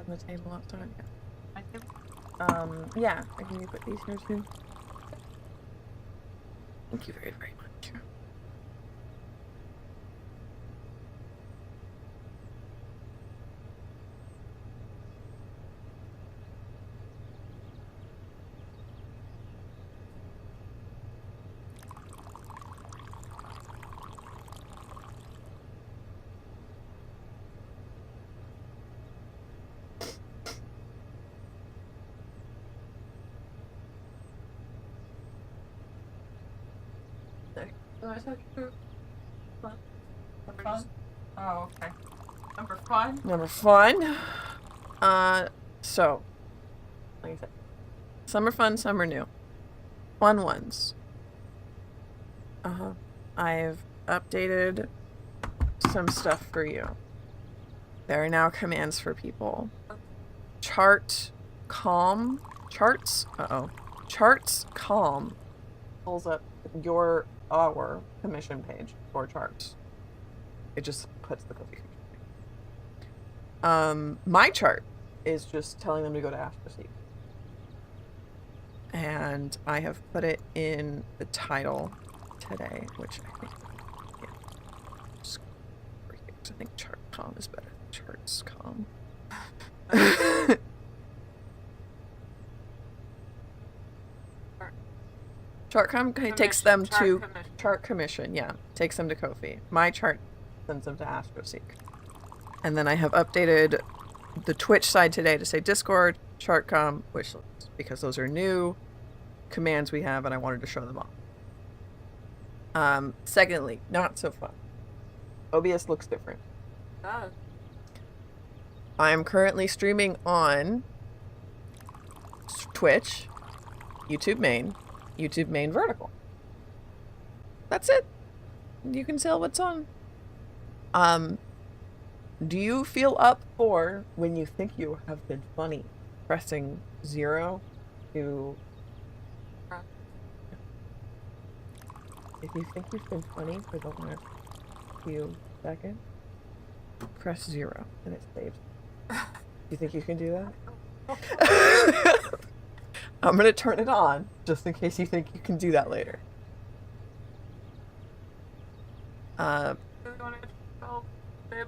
on the table outside. Yeah. My table? Yeah. Can you put these here too? Thank you very, very much. I talk you number fun? Oh, okay. Number fun? Number fun. So, like I said, some are fun, some are new. Fun ones. I've updated some stuff for you. There are now commands for people. Charts calm pulls up our commission page for charts. It just puts the cookie. My chart is just telling them to go to Astrology. And I have put it in the title today, which I think, yeah. Just over here, 'cause I think chart com is better than charts com. Chartcom takes them to Chart Commission, yeah. Takes them to Ko-fi. My chart sends them to AstroSeek. And then I have updated the Twitch side today to say Discord, Chartcom, wishlist, because those are new commands we have and I wanted to show them all. Secondly, not so fun. OBS looks different. It does. I am currently streaming on Twitch, YouTube main vertical. That's it. You can tell what's on. Do you feel up for when you think you have been funny, pressing 0 to... If you think you've been funny for the last few seconds, press 0 and it saves. Do you think you can do that? I'm gonna turn it on, just in case you think you can do that later.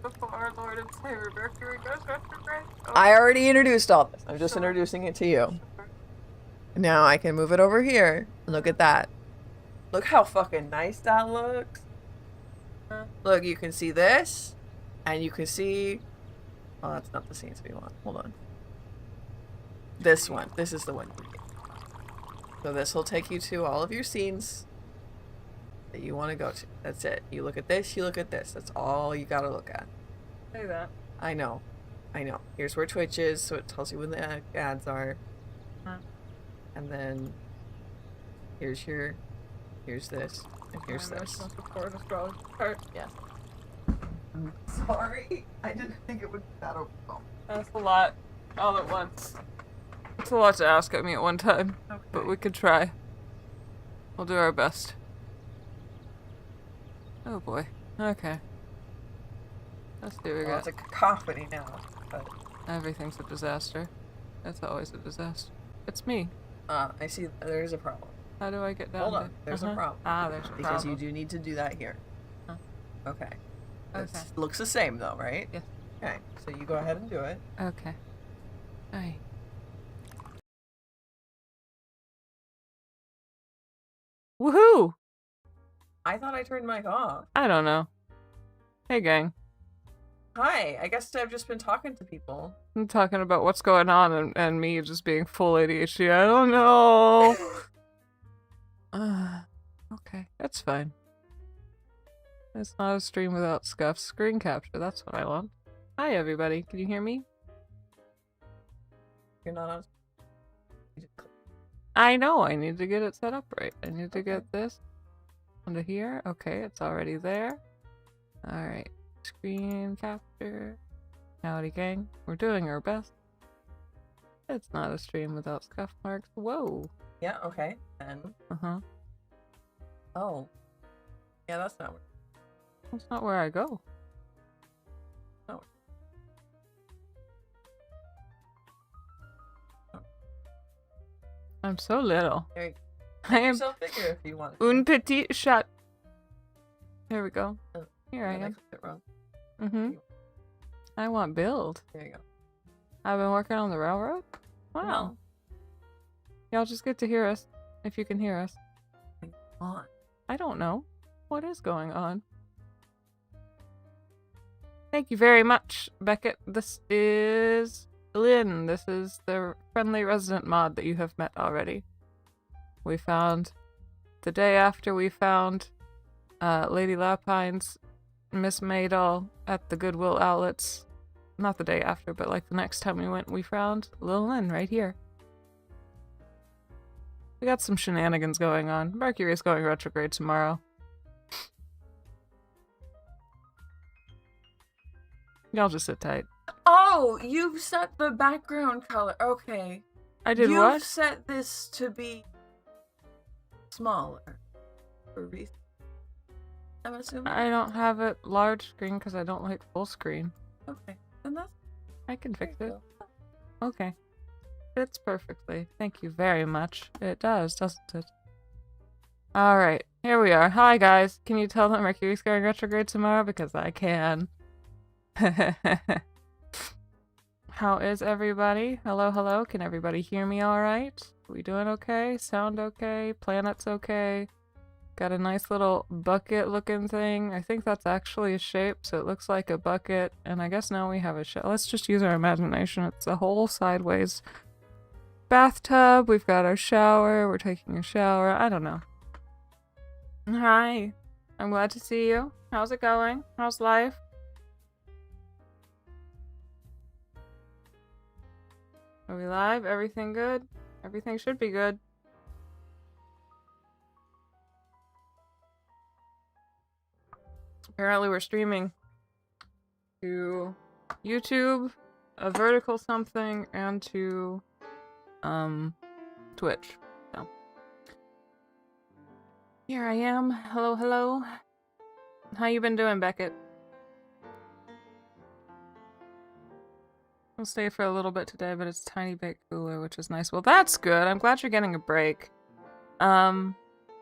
Before our Lord and Savior Mercury goes retrograde. I already introduced all this. I'm just introducing it to you. Now I can move it over here. Look at that. Look how fucking nice that looks. Look, you can see this, and you can see... Oh, that's not the scenes we want. Hold on. This one. This is the one you need. So this will take you to all of your scenes that you want to go to. That's it. You look at this, you look at this. That's all you gotta look at. Say that. I know. I know. Here's where Twitch is, so it tells you when the ads are. And then here's this, and here's this. Astrology part. Yes. I'm sorry. I didn't think it would be that overwhelming. That's a lot all at once. It's a lot to ask at me at one time, Okay. but we could try. We'll do our best. Oh boy. Okay. Let's see what we got. It's a cacophony now, but... Everything's a disaster. It's always a disaster. It's me. I see there is a problem. How do I get down Hold there? on, there's a problem. Ah, there's a problem. Because you do need to do that here. Huh. Okay. Okay. Looks the same though, right? Yes. Okay, so you go ahead and do it. Okay. Aye. Woohoo! I thought I turned mic off. I don't know. Hey gang. Hi, I guess I've just been talking to people. I'm talking about what's going on and me just being full ADHD. I don't know. Okay, that's fine. It's not a stream without scuffs. Screen capture, that's what I want. Hi everybody, can you hear me? You're not on. I know, I need to get it set up right. I need to get this onto here. Okay, it's already there. Alright, screen capture. Howdy gang, we're doing our best. It's not a stream without scuff marks. Whoa. Yeah, okay. And oh. Yeah, that's not where. That's not where I go. Oh. I'm so little. There you I go. am So bigger if you want. un petit chat. There we go. Oh, Here I I am. clicked it wrong. Mm-hmm. I want build. There you go. I've been working on the railroad? Wow. Y'all just get to hear us, if you can hear us. On. I don't know. What is going on? Thank you very much, Beckett. This is Lynn. This is the friendly resident mod that you have met already. We found, the day after we found Lady Lapine's Miss Maydall at the Goodwill outlets. Not the day after, but like the next time we went, we found Lil Lynn right here. We got some shenanigans going on. Mercury is going retrograde tomorrow. Y'all just sit tight. Oh, you've set the background color. Okay. I did You've what? set this to be smaller. For reason. I'm assuming. I don't have it large screen because I don't like full screen. Okay. Then that's. I can fix there it. you Okay. Fits perfectly. Thank you very much. It does, doesn't it? Alright, here we are. Hi guys. Can you tell that Mercury's going retrograde tomorrow? Because I can. How is everybody? Hello, hello. Can everybody hear me alright? We doing okay? Sound okay? Planet's okay? Got a nice little bucket looking thing. I think that's actually a shape, so it looks like a bucket. And I guess now we have a let's just use our imagination. It's a whole sideways bathtub. We've got our shower. We're taking a shower. I don't know. Hi. I'm glad to see you. How's it going? How's life? Are we live? Everything good? Everything should be good. Apparently we're streaming to YouTube, a vertical something, and to Twitch. So here I am. Hello, hello. How you been doing, Beckett? I'll stay for a little bit today, but it's a tiny bit cooler, which is nice. Well, that's good. I'm glad you're getting a break.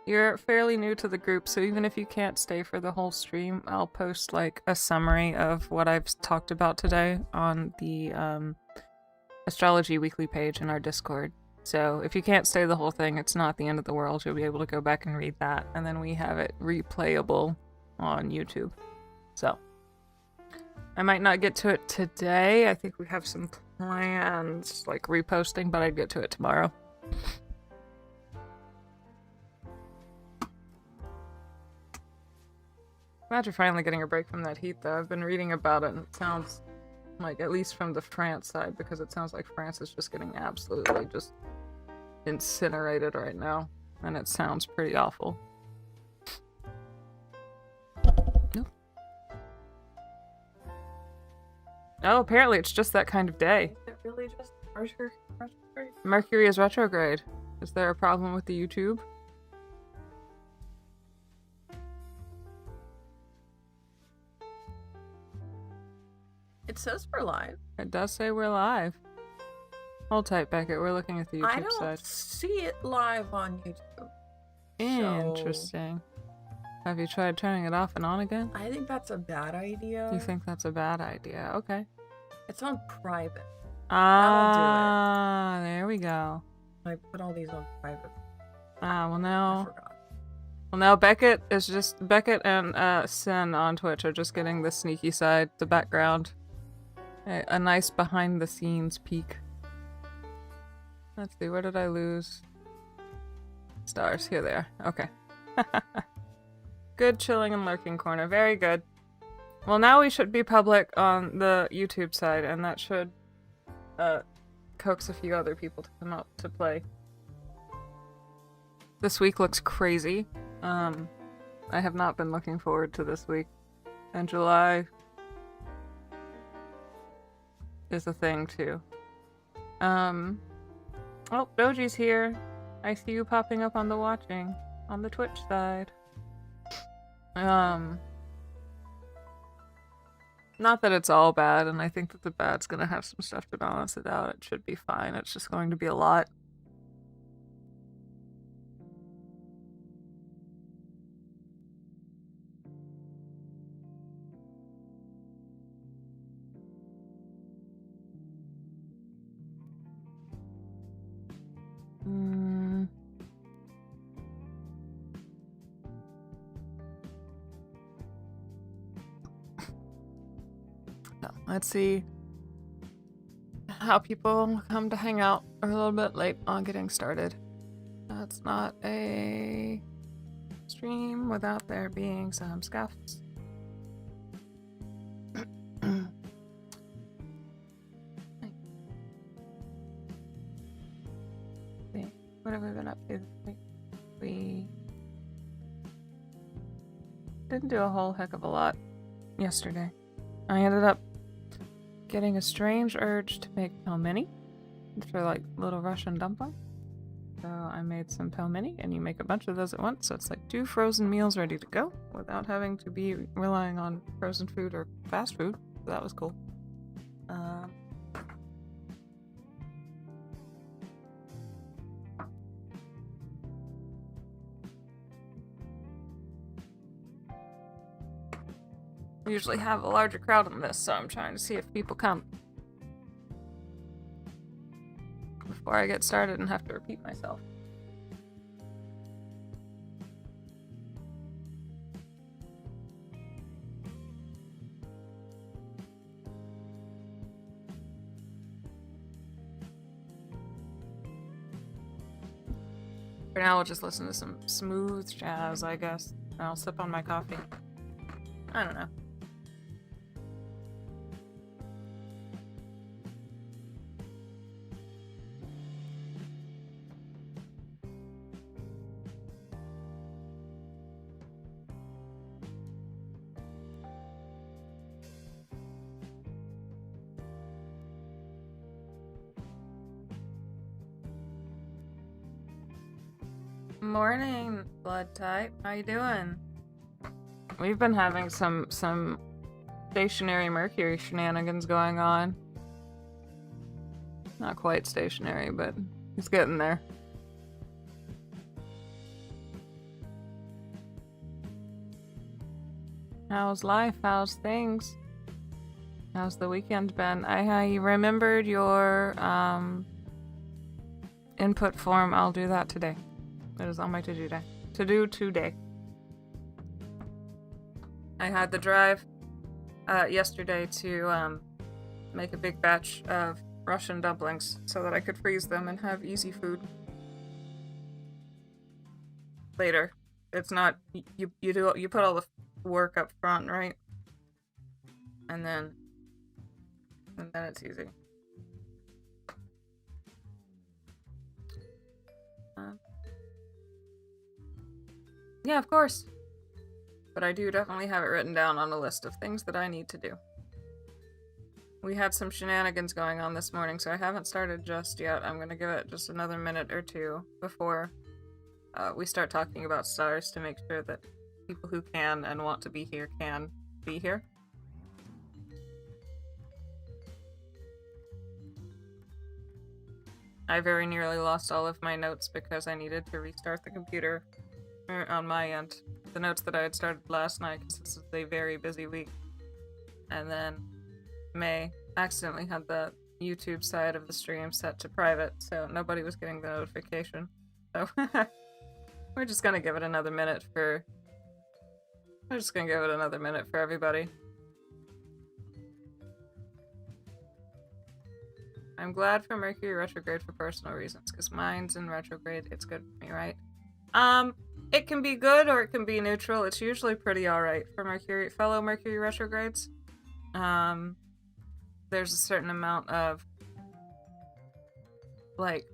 You're fairly new to the group, so even if you can't stay for the whole stream, I'll post like a summary of what I've talked about today on the Astrology weekly page in our Discord. So if you can't stay the whole thing, it's not the end of the world. You'll be able to go back and read that, and then we have it replayable on YouTube. So I might not get to it today. I think we have some plans, like reposting, but I'd get to it tomorrow. Glad you're finally getting a break from that heat, though. I've been reading about it, and it sounds like, at least from the France side, because it sounds like France is just getting absolutely just incinerated right now, and it sounds pretty awful. Nope. Oh, apparently it's just that kind of day. Is it really just retrograde? Mercury is retrograde. Is there a problem with the YouTube? It says we're live. It does say we're live. Hold tight, Beckett. We're looking at the YouTube I don't side. see it live on YouTube. Interesting. Have you tried turning it off and on again? I think that's a bad idea. You think that's a bad idea? Okay. It's on private. Ah, there we go. I put all these on private. Ah, well I now... forgot. Well, now Beckett and Sin on Twitch are just getting the sneaky side, the background. A nice behind-the-scenes peek. Let's see, where did I lose? Stars, here they are. Okay. Good chilling and lurking corner, very good. Well, now we should be public on the YouTube side, and that should coax a few other people to come out to play. This week looks crazy. I have not been looking forward to this week. And July is a thing too. Oh, Doji's here. I see you popping up on the watching on the Twitch side. Not that it's all bad, and I think that the bad's gonna have some stuff to balance it out. It should be fine. It's just going to be a lot. Let's see how people come to hang out. We're a little bit late on getting started. That's not a stream without there being some scuffs. What have we been up to this week? We didn't do a whole heck of a lot yesterday. I ended up getting a strange urge to make pelmeni, which are like little Russian dumplings. So I made some pelmeni, and you make a bunch of those at once, so it's like 2 frozen meals ready to go without having to be relying on frozen food or fast food. So that was cool. We usually have a larger crowd on this, so I'm trying to see if people come before I get started and have to repeat myself. For now, we'll just listen to some smooth jazz, I guess, and I'll sip on my coffee. I don't know. Morning, blood type. How you doing? We've been having some stationary Mercury shenanigans going on. Not quite stationary, but he's getting there. How's life? How's things? How's the weekend been? I remembered your input form. I'll do that today. It is on my to-do day. To-do today. I had the drive yesterday to make a big batch of Russian dumplings so that I could freeze them and have easy food later. It's not you put all the work up front, right? And then it's easy. Yeah, of course. But I do definitely have it written down on a list of things that I need to do. We had some shenanigans going on this morning, so I haven't started just yet. I'm gonna give it just another minute or two before we start talking about stars to make sure that people who can and want to be here can be here. I very nearly lost all of my notes because I needed to restart the computer on my end. The notes that I had started last night, because this is a very busy week. And then May accidentally had the YouTube side of the stream set to private, so nobody was getting the notification. So we're just gonna give it another minute for everybody. I'm glad for Mercury retrograde for personal reasons, because mine's in retrograde. It's good for me, right? It can be good or it can be neutral. It's usually pretty alright for fellow Mercury retrogrades. There's a certain amount of, like,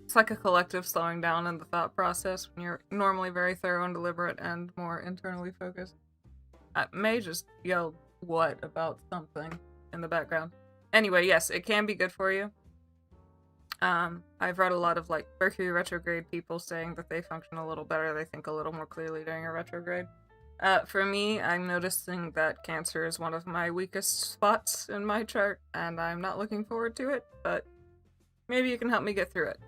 it's like a collective slowing down in the thought process when you're normally very thorough and deliberate and more internally focused. May just yelled what about something in the background. Anyway, yes, it can be good for you. I've read a lot of, like, Mercury retrograde people saying that they function a little better, they think a little more clearly during a retrograde. For me, I'm noticing that Cancer is one of my weakest spots in my chart, and I'm not looking forward to it, but maybe you can help me get through it.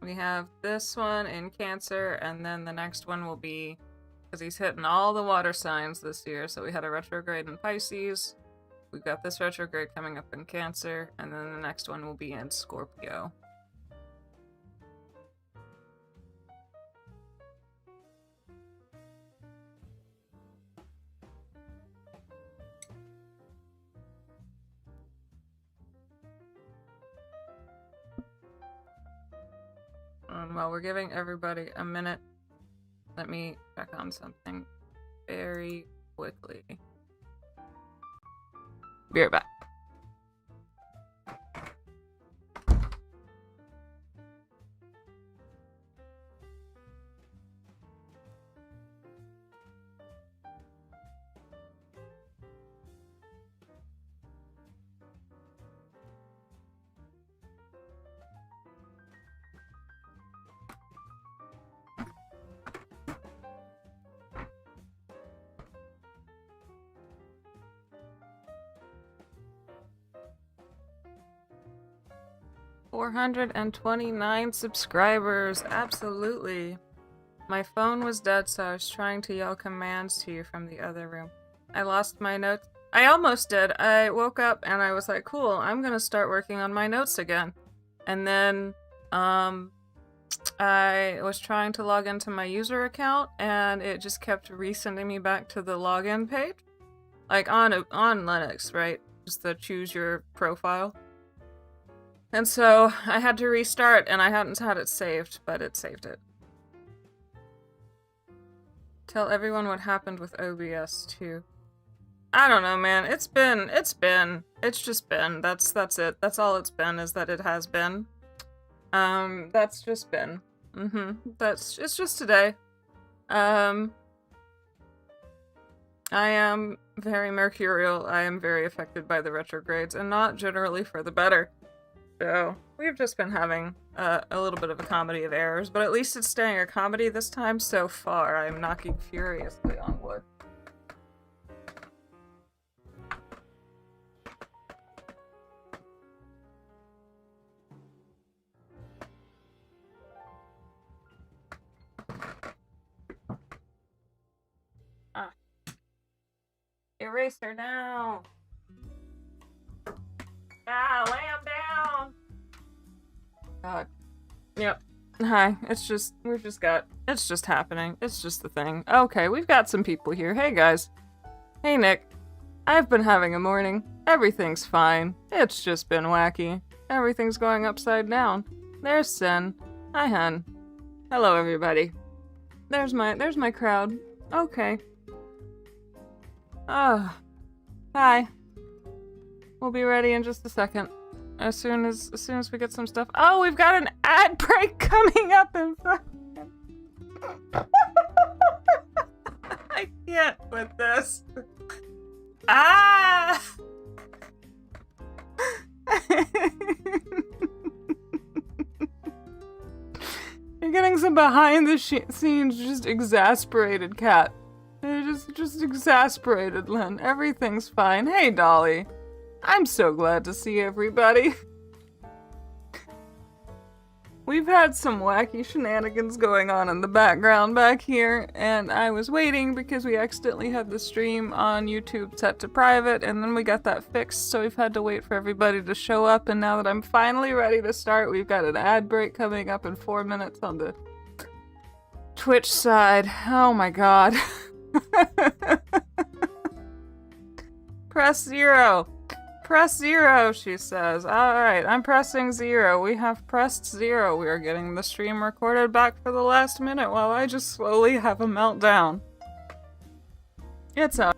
We have this one in Cancer, and then the next one will be, because he's hitting all the water signs this year, so we had a retrograde in Pisces, we've got this retrograde coming up in Cancer, and then the next one will be in Scorpio. While we're giving everybody a minute, let me check on something very quickly. Be right back. $429 subscribers, absolutely. My phone was dead, so I was trying to yell commands to you from the other room. I lost my notes. I almost did. I woke up and I was like, cool, I'm gonna start working on my notes again. And then, I was trying to log into my user account and it just kept resending me back to the login page. Like on Linux, right? Just the choose your profile. And so I had to restart, and I hadn't had it saved, but it saved it. Tell everyone what happened with OBS too. I don't know, man. It's just been. That's it. That's all it's been, is that it has been. That's just been. It's just today. I am very mercurial. I am very affected by the retrogrades, and not generally for the better. So, we've just been having a little bit of a comedy of errors, but at least it's staying a comedy this time so far. I'm knocking furiously on wood. Ah. Eraser now! Ah, lamb down! God. Yep. Hi. It's just happening. It's just the thing. Okay, we've got some people here. Hey, guys. Hey, Nick. I've been having a morning. Everything's fine. It's just been wacky. Everything's going upside down. There's Sin. Hi, hun. Hello, everybody. There's my crowd. Okay. Oh. Hi. We'll be ready in just a second. As soon as we get some stuff. Oh, we've got an ad break coming up in fucking. I can't with this. Ah! You're getting some behind the scenes, just exasperated cat. You're just exasperated, Lynn. Everything's fine. Hey, Dolly. I'm so glad to see everybody. We've had some wacky shenanigans going on in the background back here, and I was waiting because we accidentally had the stream on YouTube set to private, and then we got that fixed, so we've had to wait for everybody to show up, and now that I'm finally ready to start, we've got an ad break coming up in 4 minutes on the Twitch side. Oh my god. Press 0. Press 0, she says. Alright, I'm pressing 0. We have pressed 0. We are getting the stream recorded back for the last minute while I just slowly have a meltdown. It's out.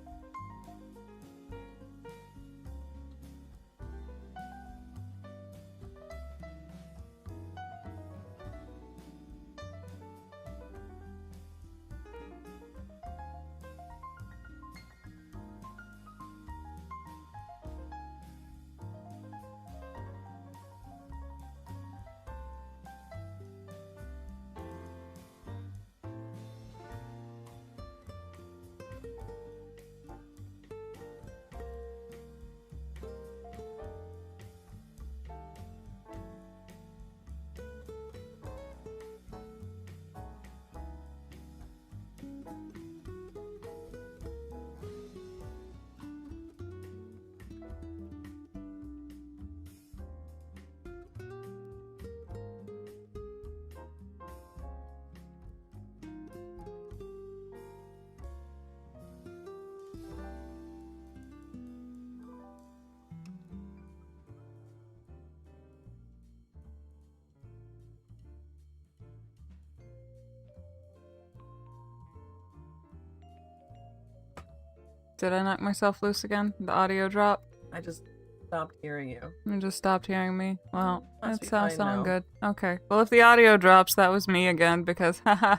Did I knock myself loose again? The audio drop? I just stopped hearing you. You just stopped hearing me? Well, Must that be sounds fine now. good. Okay. Well, if the audio drops, that was me again because, haha.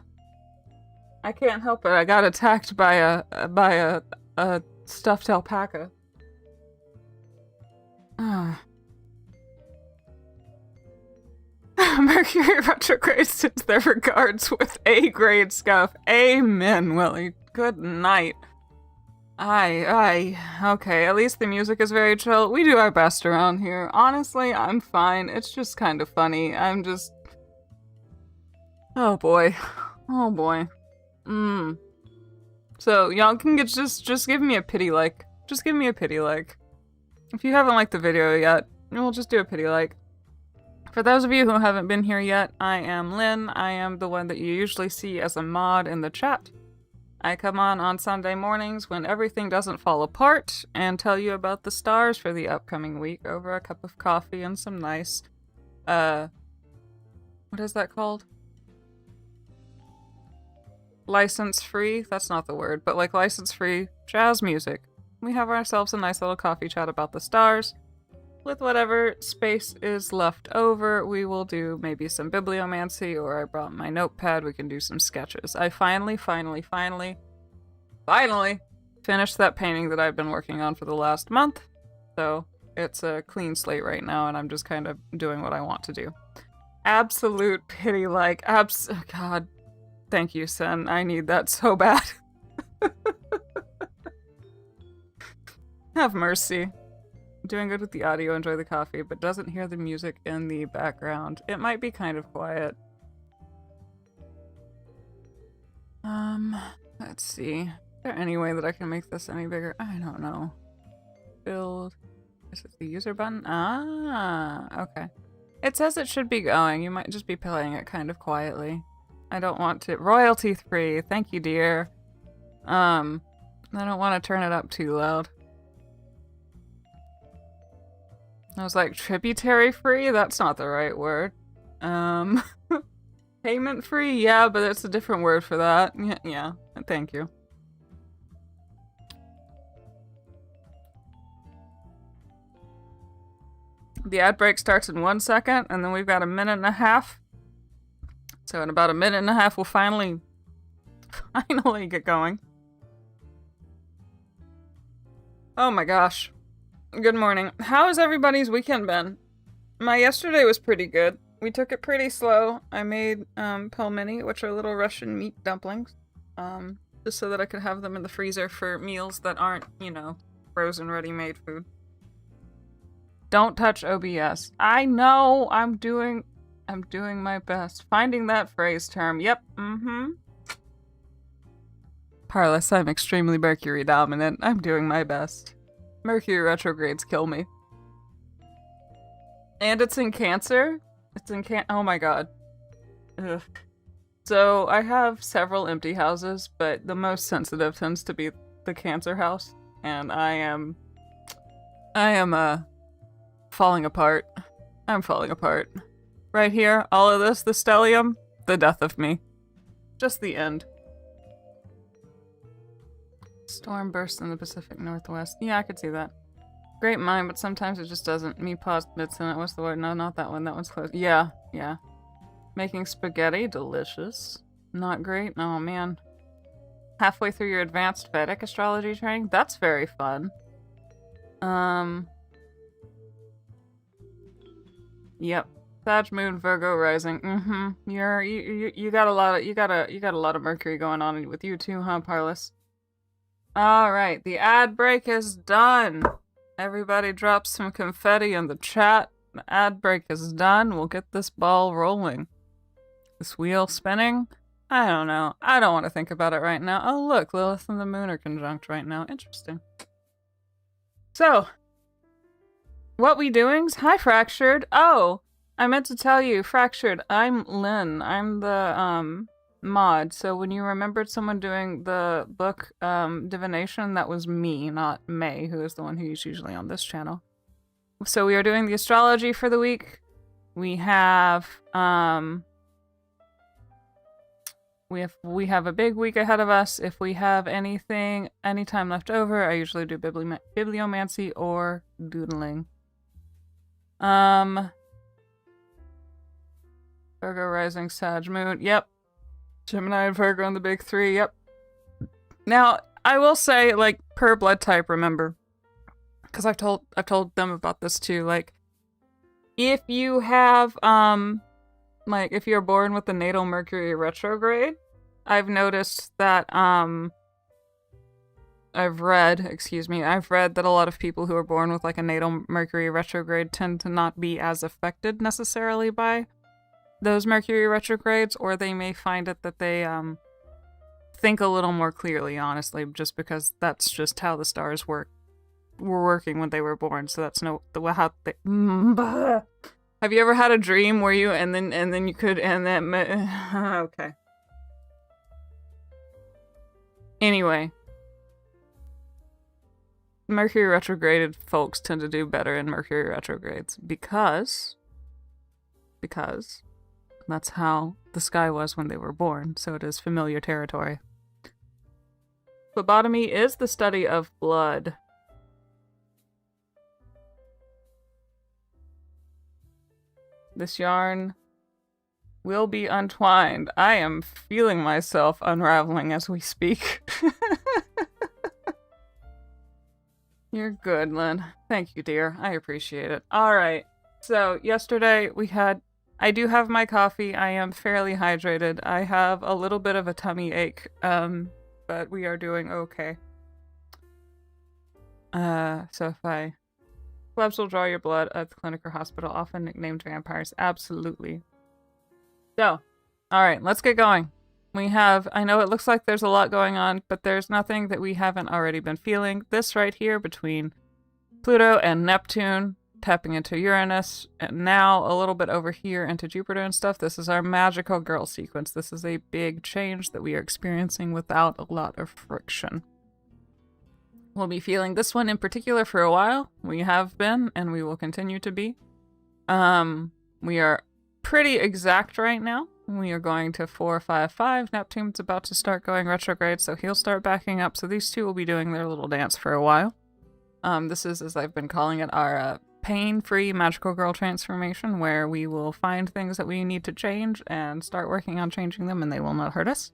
I can't help it. I got attacked by a stuffed alpaca. Mercury retrograde sends their regards with A-grade scuff. Amen, Willie. Good night. Okay, at least the music is very chill. We do our best around here. Honestly, I'm fine. It's just kind of funny. I'm just... Oh boy. Oh boy. So, y'all can just give me a pity like. Just give me a pity like. If you haven't liked the video yet, we'll just do a pity like. For those of you who haven't been here yet, I am Lynn. I am the one that you usually see as a mod in the chat. I come on Sunday mornings when everything doesn't fall apart and tell you about the stars for the upcoming week over a cup of coffee and some nice, what is that called? License-free? That's not the word, but like license-free jazz music. We have ourselves a nice little coffee chat about the stars. With whatever space is left over, we will do maybe some bibliomancy, or I brought my notepad, we can do some sketches. I finally finished that painting that I've been working on for the last month. So it's a clean slate right now, and I'm just kind of doing what I want to do. Absolute pity, like, God, thank you, Sen. I need that so bad. Have mercy. Doing good with the audio, enjoy the coffee, but doesn't hear the music in the background. It might be kind of quiet. Let's see. Is there any way that I can make this any bigger? I don't know. Build. Is it the user button? Ah, okay. It says it should be going. You might just be playing it kind of quietly. I don't want to. Royalty free. Thank you, dear. I don't want to turn it up too loud. I was like, tributary free? That's not the right word. Payment free? Yeah, but it's a different word for that. Yeah, thank you. The ad break starts in 1 second, and then we've got a minute and a half. So in about a minute and a half, we'll finally get going. Oh my gosh. Good morning. How has everybody's weekend been? My yesterday was pretty good. We took it pretty slow. I made pelmeni, which are little Russian meat dumplings, just so that I could have them in the freezer for meals that aren't, you know, frozen ready-made food. Don't touch OBS. I know. I'm doing my best. Finding that phrase term. Yep. Parlous, I'm extremely Mercury dominant. I'm doing my best. Mercury retrogrades kill me. And it's in Cancer? It's in oh my god. Ugh. So, I have several empty houses, but the most sensitive tends to be the Cancer house. And I am falling apart. I'm falling apart. Right here, all of this, the stellium, the death of me. Just the end. Storm burst in the Pacific Northwest. Yeah, I could see that. Great mind, but sometimes it just doesn't. Me paused bits in it. What's the word? No, not that one. That one's close. Yeah. Making spaghetti. Delicious. Not great. Oh, man. Halfway through your advanced Vedic astrology training? That's very fun. Yep. Sag moon, Virgo rising. You got a lot of Mercury going on with you too, huh, Parlous? Alright, the ad break is done. Everybody drop some confetti in the chat. The ad break is done. We'll get this ball rolling. This wheel spinning? I don't know. I don't want to think about it right now. Oh look, Lilith and the moon are conjunct right now. Interesting. So, what we doing? Hi, Fractured. Oh, I meant to tell you, Fractured, I'm Lynn. I'm the, mod. So when you remembered someone doing the book divination, that was me, not May, who is the one who's usually on this channel. So we are doing the astrology for the week. We have we have a big week ahead of us. If we have any time left over, I usually do bibliomancy or doodling. Virgo rising, Sag moon. Yep. Gemini and Virgo on the big three. Yep. Now, I will say, like, per blood type, remember, because I've told them about this too. Like, if you have like, if you're born with the natal Mercury retrograde, I've noticed that I've read that a lot of people who are born with like a natal Mercury retrograde tend to not be as affected necessarily by those Mercury retrogrades, or they may find it that they think a little more clearly, honestly, just because that's just how the stars were working when they were born. So that's how they. Have you ever had a dream where you and then you could okay. Anyway, Mercury retrograded folks tend to do better in Mercury retrogrades because that's how the sky was when they were born, so it is familiar territory. Phlebotomy is the study of blood. This yarn will be untwined. I am feeling myself unraveling as we speak. You're good, Lynn. Thank you, dear. I appreciate it. Alright, so yesterday I do have my coffee. I am fairly hydrated. I have a little bit of a tummy ache, but we are doing okay. So if Plebs will draw your blood at the clinic or hospital, often nicknamed vampires. Absolutely. So, alright, let's get going. I know it looks like there's a lot going on, but there's nothing that we haven't already been feeling. This right here between Pluto and Neptune, tapping into Uranus, and now a little bit over here into Jupiter and stuff. This is our magical girl sequence. This is a big change that we are experiencing without a lot of friction. We'll be feeling this one in particular for a while. We have been, and we will continue to be. We are pretty exact right now. We are going to 455. Neptune's about to start going retrograde, so he'll start backing up. So these two will be doing their little dance for a while. This is, as I've been calling it, our pain-free magical girl transformation, where we will find things that we need to change and start working on changing them, and they will not hurt us.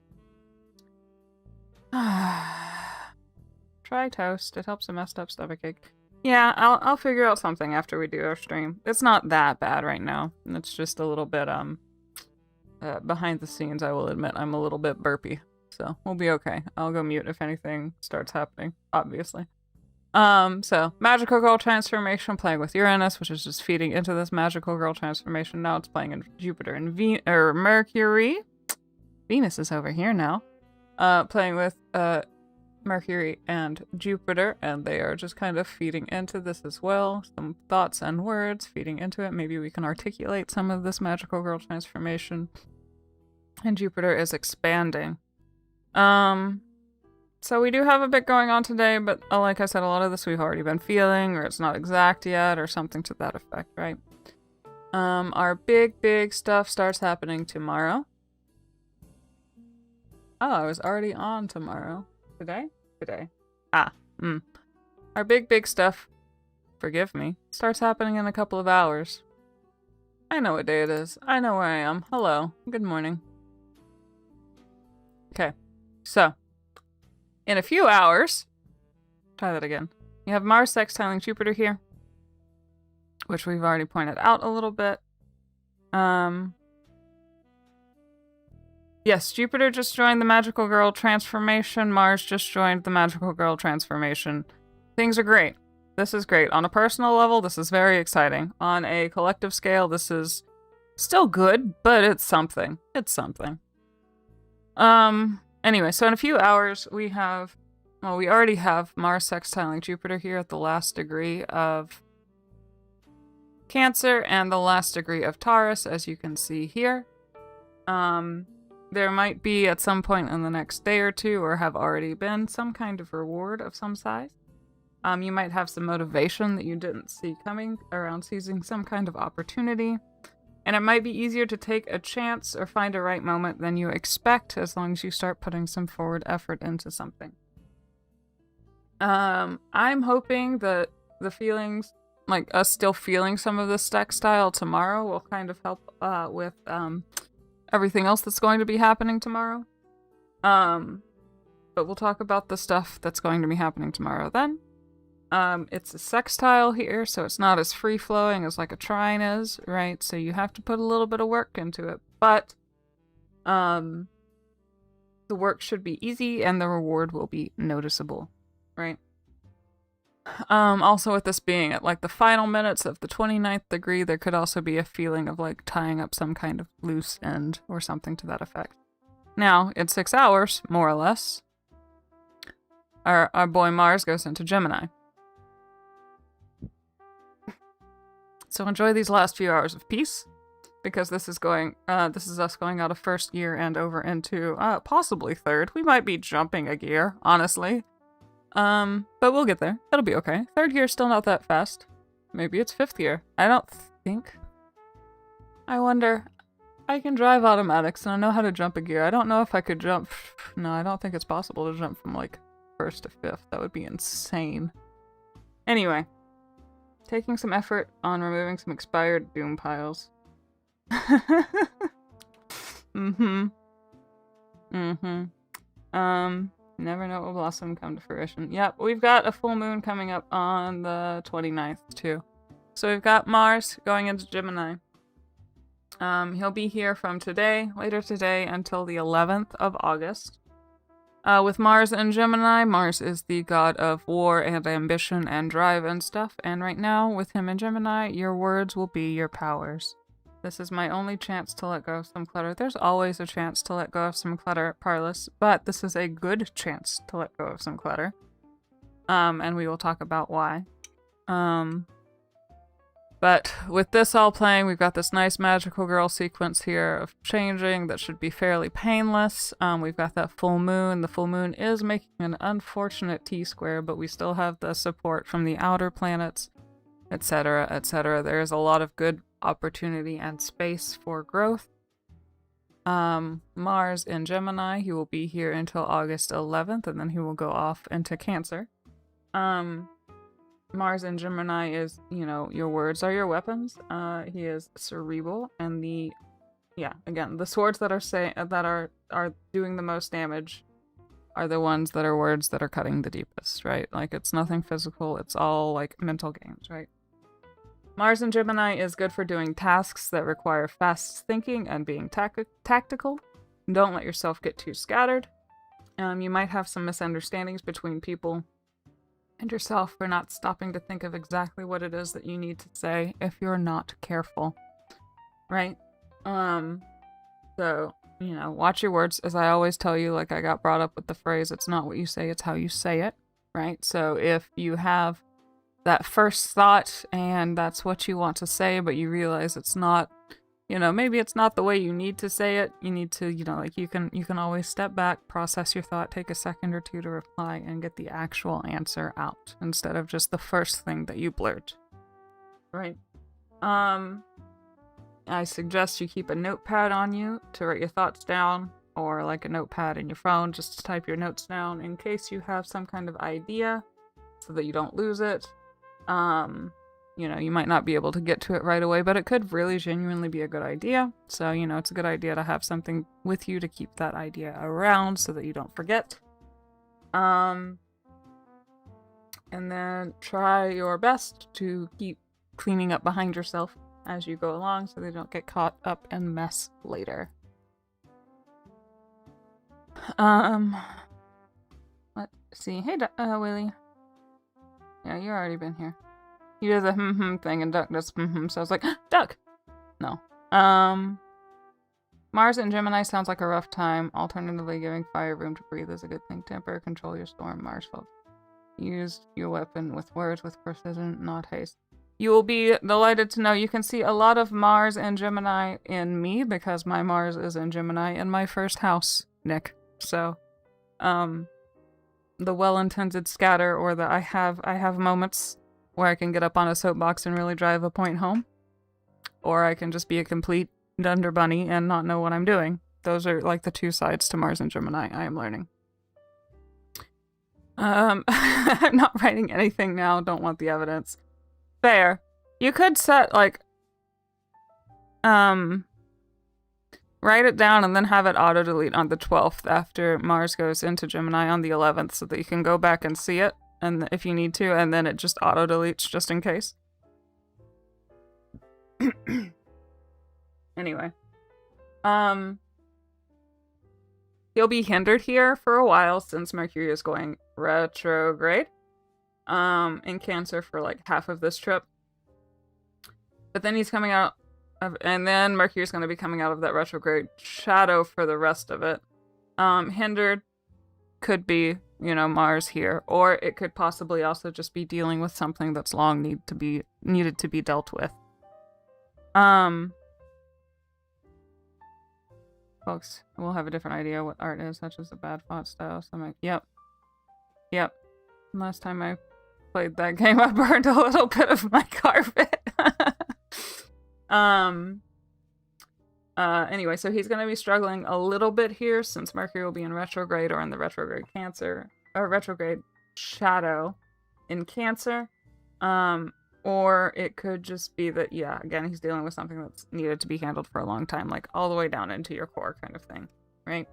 Try toast. It helps a messed up stomachache. Yeah, I'll figure out something after we do our stream. It's not that bad right now. It's just a little bit, behind the scenes, I will admit, I'm a little bit burpy. So, we'll be okay. I'll go mute if anything starts happening, obviously. So, magical girl transformation, playing with Uranus, which is just feeding into this magical girl transformation. Now it's playing in Jupiter and Mercury. Venus is over here now. Playing with, Mercury and Jupiter, and they are just kind of feeding into this as well. Some thoughts and words feeding into it. Maybe we can articulate some of this magical girl transformation. And Jupiter is expanding. So we do have a bit going on today, but like I said, a lot of this we've already been feeling, or it's not exact yet, or something to that effect, right? Our big stuff starts happening tomorrow. Oh, I was already on tomorrow. Today? Our big stuff, forgive me, starts happening in a couple of hours. I know what day it is. I know where I am. Hello. Good morning. Okay. So, in a few hours, try that again. You have Mars sextiling Jupiter here, which we've already pointed out a little bit. Yes, Jupiter just joined the Magical Girl transformation. Mars just joined the Magical Girl transformation. Things are great. This is great. On a personal level, this is very exciting. On a collective scale, this is still good, but it's something. It's something. Anyway, so in a few hours, we already have Mars sextiling Jupiter here at the last degree of Cancer and the last degree of Taurus, as you can see here. There might be at some point in the next day or two, or have already been, some kind of reward of some size. You might have some motivation that you didn't see coming around seizing some kind of opportunity. And it might be easier to take a chance or find a right moment than you expect as long as you start putting some forward effort into something. I'm hoping that the feelings, like us still feeling some of this textile tomorrow, will kind of help with everything else that's going to be happening tomorrow. But we'll talk about the stuff that's going to be happening tomorrow then. It's a sextile here, so it's not as free-flowing as like a trine is, right? So you have to put a little bit of work into it, but the work should be easy and the reward will be noticeable, right? Also with this being at like the final minutes of the 29th degree, there could also be a feeling of like tying up some kind of loose end or something to that effect. Now, in 6 hours, more or less, our boy Mars goes into Gemini. So enjoy these last few hours of peace, because this is us going out of first gear and over into possibly third. We might be jumping a gear, honestly. But we'll get there. It'll be okay. Third gear's still not that fast. Maybe it's 5th gear. I don't think. I wonder. I can drive automatics and I know how to jump a gear. I don't know if I could jump. No, I don't think it's possible to jump from like 1st to 5th. That would be insane. Anyway. Taking some effort on removing some expired doom piles. Never know what will blossom come to fruition. Yep, we've got a full moon coming up on the 29th too. So we've got Mars going into Gemini. He'll be here from later today until the 11th of August. With Mars in Gemini, Mars is the god of war and ambition and drive and stuff, and right now, with him in Gemini, your words will be your powers. This is my only chance to let go of some clutter. There's always a chance to let go of some clutter, Parlous, but this is a good chance to let go of some clutter. And we will talk about why. But with this all playing, we've got this nice magical girl sequence here of changing that should be fairly painless. We've got that full moon. The full moon is making an unfortunate T-square, but we still have the support from the outer planets, etc., etc. There is a lot of good opportunity and space for growth. Mars in Gemini, he will be here until August 11th, and then he will go off into Cancer. Mars in Gemini is, your words are your weapons. He is cerebral, and the swords that are doing the most damage are the ones that are words that are cutting the deepest, right? Like, it's nothing physical, it's all like mental games, right? Mars in Gemini is good for doing tasks that require fast thinking and being tactical. Don't let yourself get too scattered. You might have some misunderstandings between people and yourself for not stopping to think of exactly what it is that you need to say if you're not careful, right? So, watch your words. As I always tell you, like I got brought up with the phrase, it's not what you say, it's how you say it, right? So if you have that first thought and that's what you want to say, but you realize it's not, maybe it's not the way you need to say it, you need to, you can always step back, process your thought, take a second or two to reply, and get the actual answer out, instead of just the first thing that you blurt. Right. I suggest you keep a notepad on you to write your thoughts down, or like a notepad in your phone, just to type your notes down in case you have some kind of idea, so that you don't lose it. You might not be able to get to it right away, but it could really genuinely be a good idea. So, it's a good idea to have something with you to keep that idea around so that you don't forget. And then try your best to keep cleaning up behind yourself as you go along so they don't get caught up in mess later. Let's see. Hey, Willie. Yeah, you've already been here. You do the thing and Duck does so I was like, Duck! No. Mars in Gemini sounds like a rough time. Alternatively, giving fire room to breathe is a good thing. Temper, control your storm, Mars fault. Use your weapon with words with precision, not haste. You will be delighted to know you can see a lot of Mars and Gemini in me, because my Mars is in Gemini in my first house, Nick. So, the well-intended scatter, or the I have moments where I can get up on a soapbox and really drive a point home. or I can just be a complete dunder bunny and not know what I'm doing. Those are like the two sides to Mars and Gemini I am learning. I'm not writing anything now, don't want the evidence. Fair. You could set, like, write it down and then have it auto-delete on the 12th after Mars goes into Gemini on the 11th so that you can go back and see it, and if you need to, and then it just auto-deletes just in case. Anyway. He'll be hindered here for a while since Mercury is going retrograde. In Cancer for like half of this trip. But then he's coming out of, and then Mercury's going to be coming out of that retrograde shadow for the rest of it. Hindered could be, you know, Mars here, or it could possibly also just be dealing with something that's long needed to be dealt with. Folks, we'll have a different idea what art is, such as a bad font style. So I'm like, yep. Last time I played that game, I burned a little bit of my carpet. Anyway, so he's going to be struggling a little bit here since Mercury will be in retrograde or in the retrograde Cancer, or retrograde shadow in Cancer. Or it could just be that, yeah, again, he's dealing with something that's needed to be handled for a long time, like all the way down into your core kind of thing, right?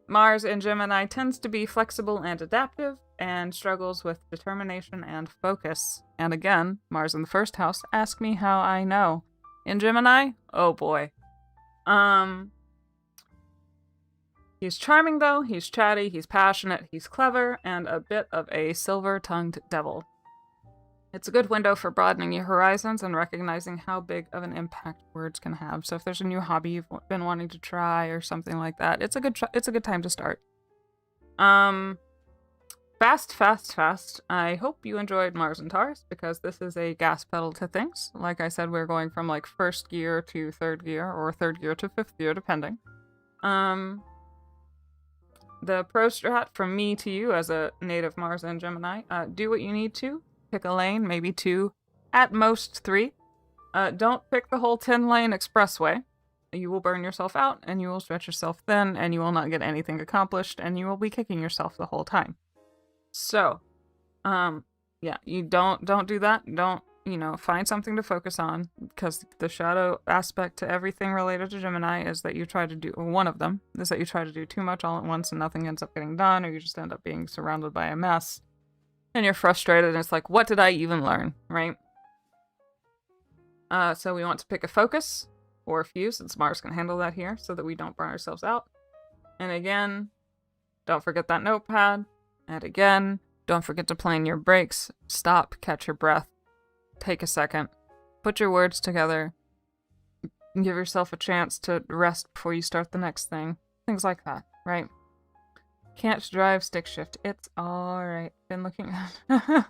Mars in Gemini tends to be flexible and adaptive and struggles with determination and focus. And again, Mars in the first house, ask me how I know. In Gemini, oh boy. He's charming though, he's chatty, he's passionate, he's clever, and a bit of a silver-tongued devil. It's a good window for broadening your horizons and recognizing how big of an impact words can have. So if there's a new hobby you've been wanting to try or something like that, it's a good time to start. Fast. I hope you enjoyed Mars and Taurus, because this is a gas pedal to things. Like I said, we're going from like first gear to third gear, or third gear to fifth gear, depending. The pro strat from me to you as a native Mars and Gemini, do what you need to. Pick a lane, maybe 2, at most 3. Don't pick the whole 10-lane expressway. You will burn yourself out, and you will stretch yourself thin, and you will not get anything accomplished, and you will be kicking yourself the whole time. So, yeah, you don't do that. Don't, find something to focus on, because the shadow aspect to everything related to Gemini is that you try to do, one of them, is that you try to do too much all at once and nothing ends up getting done, or you just end up being surrounded by a mess. And you're frustrated, and it's like, what did I even learn, right? So we want to pick a focus, or a few, since Mars can handle that here, so that we don't burn ourselves out. And again, don't forget that notepad. And again, don't forget to plan your breaks. Stop, catch your breath. Take a second. Put your words together. Give yourself a chance to rest before you start the next thing. Things like that, right? Can't drive, stick shift. It's alright. Been looking at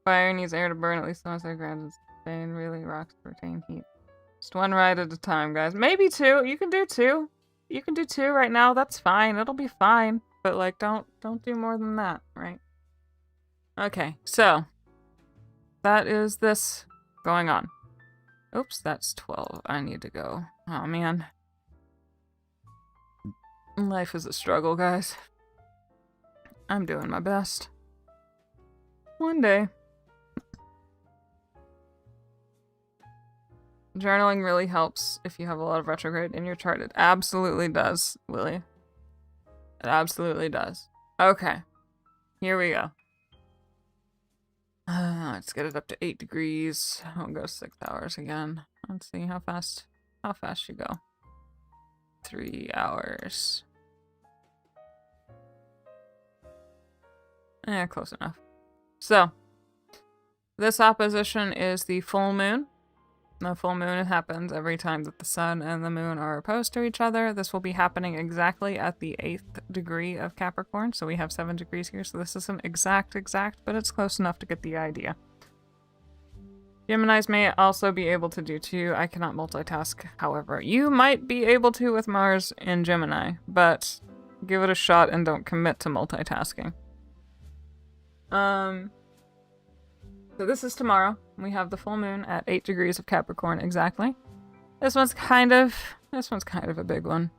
Fire needs air to burn at least once I granted. Sustain really rocks retain heat. Just one ride at a time, guys. Maybe 2. You can do 2. You can do 2 right now. That's fine. It'll be fine. But like, don't do more than that, right? Okay, so that is this going on. Oops, that's 12. I need to go. Oh man. Life is a struggle, guys. I'm doing my best. One day. Journaling really helps if you have a lot of retrograde in your chart. It absolutely does, Willie. It absolutely does. Okay. Here we go. Let's get it up to 8 degrees. I'll go 6 hours again. Let's see how fast you go. 3 hours. Close enough. So, this opposition is the full moon. The full moon happens every time that the sun and the moon are opposed to each other. This will be happening exactly at the 8th degree of Capricorn. So we have 7 degrees here. So this isn't exact, but it's close enough to get the idea. Geminis may also be able to do 2. I cannot multitask, however. You might be able to with Mars in Gemini, but give it a shot and don't commit to multitasking. So this is tomorrow, we have the full moon at 8 degrees of Capricorn exactly. This one's kind of a big one.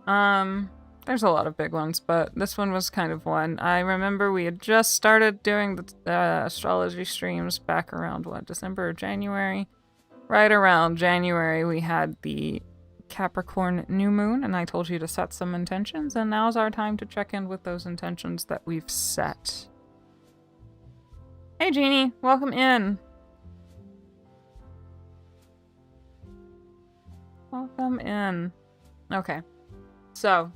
There's a lot of big ones, but this one was kind of one. I remember we had just started doing the astrology streams back around, December or January? Right around January, we had the Capricorn new moon, and I told you to set some intentions, and now's our time to check in with those intentions that we've set. Hey, Jeannie, welcome in. Welcome in. Okay, so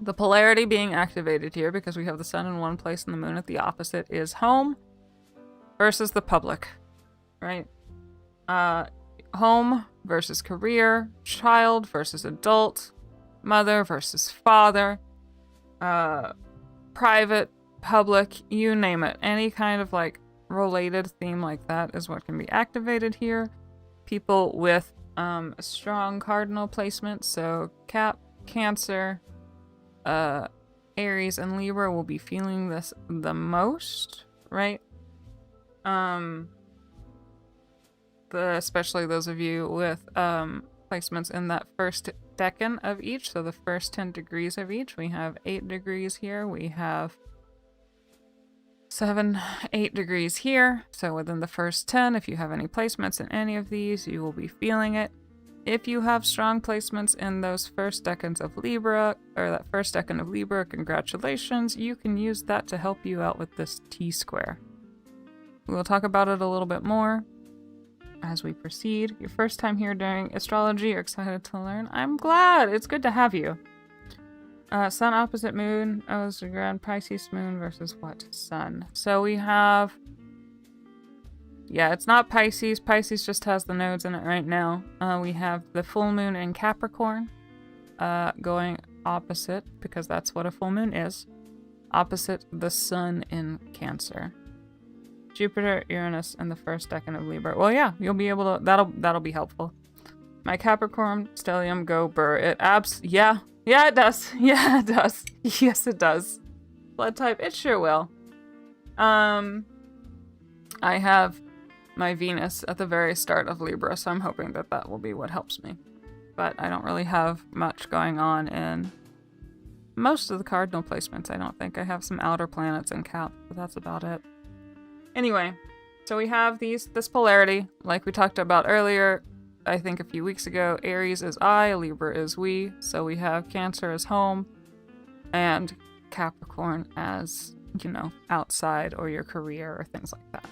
the polarity being activated here, because we have the sun in one place and the moon at the opposite, is home versus the public, right? Home versus career, child versus adult, mother versus father, private, public, you name it. Any kind of like related theme like that is what can be activated here. People with a strong cardinal placement, so Cap, Cancer, Aries, and Libra will be feeling this the most, right? Especially those of you with placements in that first decan of each, so the first 10 degrees of each. We have 8 degrees here, we have 8 degrees here, so within the first 10, if you have any placements in any of these, you will be feeling it. If you have strong placements in those first decans of Libra, or that first decan of Libra, congratulations, you can use that to help you out with this T-square. We will talk about it a little bit more as we proceed. Your first time here during astrology, you're excited to learn. I'm glad! It's good to have you. Sun opposite moon, the grand Pisces moon versus what? Sun. So we have... Yeah, it's not Pisces. Pisces just has the nodes in it right now. We have the full moon in Capricorn going opposite, because that's what a full moon is, opposite the sun in Cancer. Jupiter, Uranus, and the first decan of Libra. Well, yeah, you'll be able to... That'll be helpful. My Capricorn stellium go burr. Yeah, it does. Yeah, it does. Yes, it does. Blood type, it sure will. I have my Venus at the very start of Libra, so I'm hoping that that will be what helps me. But I don't really have much going on in most of the cardinal placements, I don't think. I have some outer planets in Cap, but that's about it. Anyway, so we have this polarity, like we talked about earlier, I think a few weeks ago. Aries is I, Libra is we, so we have Cancer as home, and Capricorn as, outside or your career or things like that.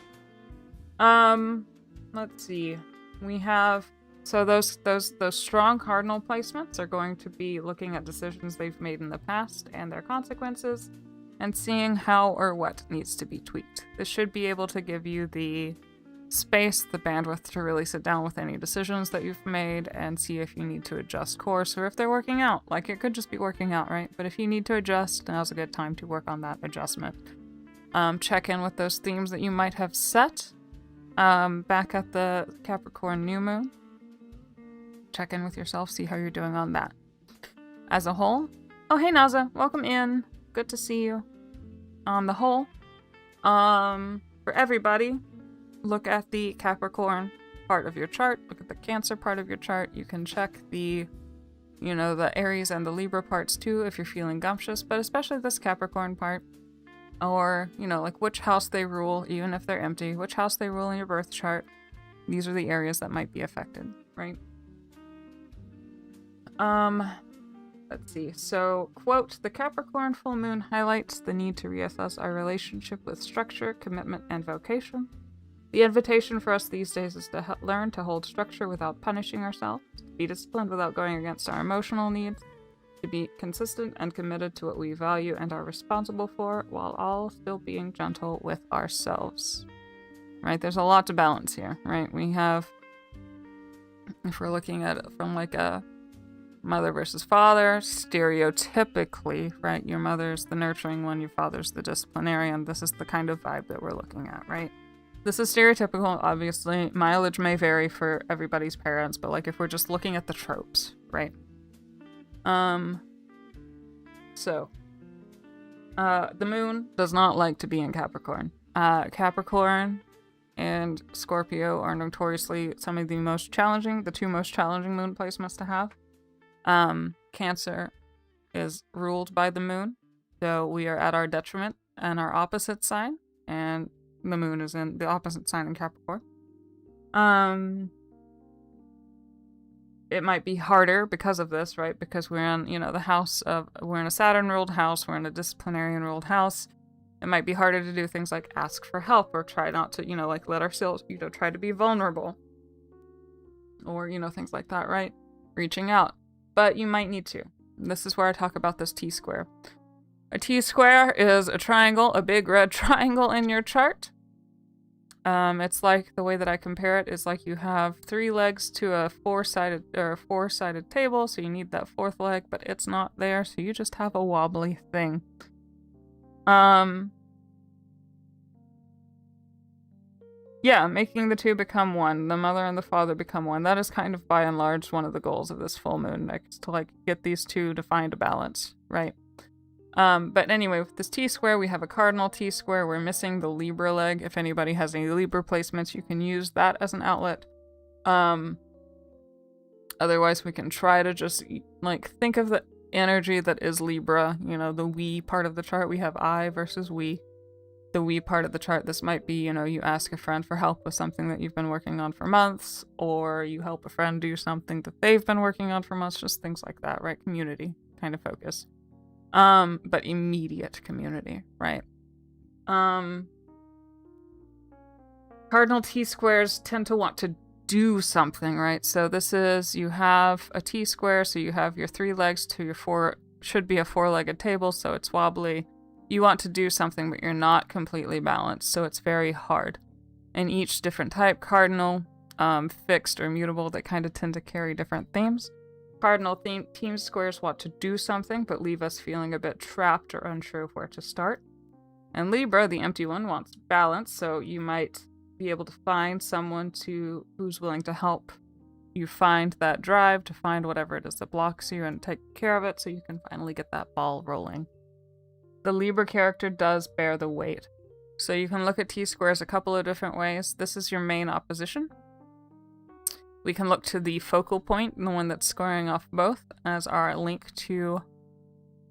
Let's see. We have, so those strong cardinal placements are going to be looking at decisions they've made in the past and their consequences, and seeing how or what needs to be tweaked. This should be able to give you the space, the bandwidth to really sit down with any decisions that you've made and see if you need to adjust course or if they're working out. Like, it could just be working out, right? But if you need to adjust, now's a good time to work on that adjustment. Check in with those themes that you might have set back at the Capricorn new moon. Check in with yourself, see how you're doing on that. As a whole, oh hey Naza, welcome in. Good to see you. On the whole, for everybody, look at the Capricorn part of your chart, look at the Cancer part of your chart. You can check the, the Aries and the Libra parts too if you're feeling gumptious, but especially this Capricorn part. Or, like which house they rule, even if they're empty, which house they rule in your birth chart. These are the areas that might be affected, right? Let's see. So, quote, the Capricorn full moon highlights the need to reassess our relationship with structure, commitment, and vocation. The invitation for us these days is to learn to hold structure without punishing ourselves, to be disciplined without going against our emotional needs, to be consistent and committed to what we value and are responsible for, while all still being gentle with ourselves. Right? There's a lot to balance here, right? We have, if we're looking at it from like a mother versus father, stereotypically, right? Your mother's the nurturing one, your father's the disciplinarian. This is the kind of vibe that we're looking at, right? This is stereotypical, obviously. Mileage may vary for everybody's parents, but like if we're just looking at the tropes, right? The moon does not like to be in Capricorn. Capricorn and Scorpio are notoriously some of the two most challenging moon placements to have. Cancer is ruled by the moon, so we are at our detriment and our opposite sign, and the moon is in the opposite sign in Capricorn. It might be harder because of this, right? Because we're in, we're in a Saturn-ruled house, we're in a disciplinarian-ruled house. It might be harder to do things like ask for help or try not to, let ourselves, try to be vulnerable. Or, things like that, right? Reaching out. But you might need to. This is where I talk about this T-square. A T-square is a triangle, a big red triangle in your chart. It's like, the way that I compare it is like you have 3 legs to a four-sided table, so you need that 4th leg, but it's not there, so you just have a wobbly thing. Yeah, making the two become one, the mother and the father become one. That is kind of by and large one of the goals of this full moon next, to get these two to find a balance, right? But anyway, with this T-square, we have a cardinal T-square. We're missing the Libra leg. If anybody has any Libra placements, you can use that as an outlet. Otherwise, we can try to just, think of the energy that is Libra, the we part of the chart. We have I versus we. The we part of the chart, this might be, you ask a friend for help with something that you've been working on for months, or you help a friend do something that they've been working on for months, just things like that, right? Community kind of focus. But immediate community, right? Cardinal T-squares tend to want to do something, right? So this is, you have a T-square, so you have your 3 legs to your 4, should be a 4-legged table, so it's wobbly. You want to do something, but you're not completely balanced, so it's very hard. And each different type, cardinal, fixed, or mutable, they kind of tend to carry different themes. Cardinal team squares want to do something, but leave us feeling a bit trapped or unsure of where to start. And Libra, the empty one, wants balance, so you might be able to find someone who's willing to help you find that drive, to find whatever it is that blocks you and take care of it, so you can finally get that ball rolling. The Libra character does bear the weight. So you can look at T-squares a couple of different ways. This is your main opposition. We can look to the focal point, the one that's squaring off both, as our link to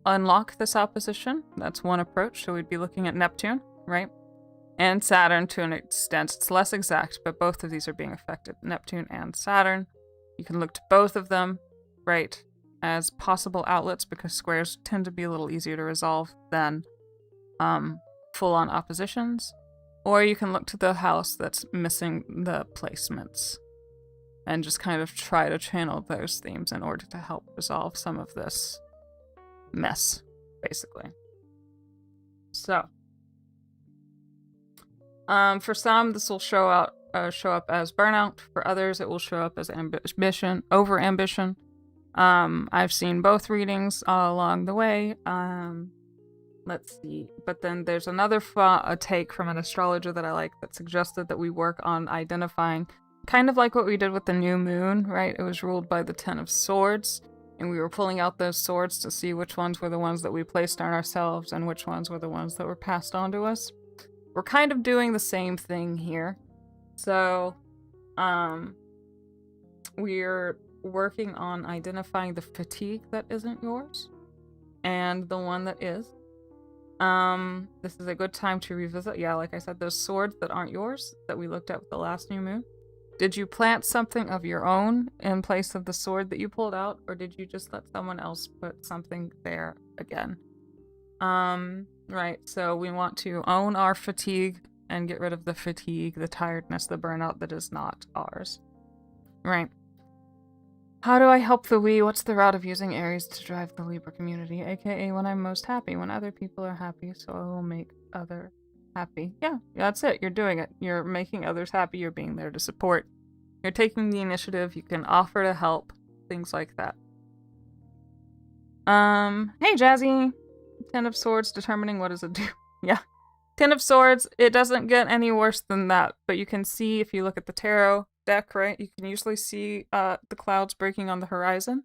unlock this opposition. That's one approach. So we'd be looking at Neptune, right? And Saturn to an extent. It's less exact, but both of these are being affected. Neptune and Saturn. You can look to both of them, right, as possible outlets, because squares tend to be a little easier to resolve than full-on oppositions. Or you can look to the house that's missing the placements and just kind of try to channel those themes in order to help resolve some of this mess, basically. So, for some, this will show up as burnout. For others, it will show up as ambition, over-ambition. I've seen both readings along the way. Let's see. But then there's another take from an astrologer that I like that suggested that we work on identifying, kind of like what we did with the new moon, right? It was ruled by the 10 of Swords, and we were pulling out those swords to see which ones were the ones that we placed on ourselves and which ones were the ones that were passed on to us. We're kind of doing the same thing here. So, we're working on identifying the fatigue that isn't yours and the one that is. This is a good time to revisit, yeah, like I said, those swords that aren't yours that we looked at with the last new moon. Did you plant something of your own in place of the sword that you pulled out, or did you just let someone else put something there again? Right, so we want to own our fatigue and get rid of the fatigue, the tiredness, the burnout that is not ours. Right. How do I help the we? What's the route of using Aries to drive the Libra community? AKA when I'm most happy, when other people are happy, so I will make other happy. Yeah, that's it. You're doing it. You're making others happy. You're being there to support. You're taking the initiative. You can offer to help. Things like that. Hey, Jazzy. 10 of Swords, determining what does it do. Yeah. 10 of Swords, it doesn't get any worse than that, but you can see if you look at the tarot deck, right, you can usually see the clouds breaking on the horizon.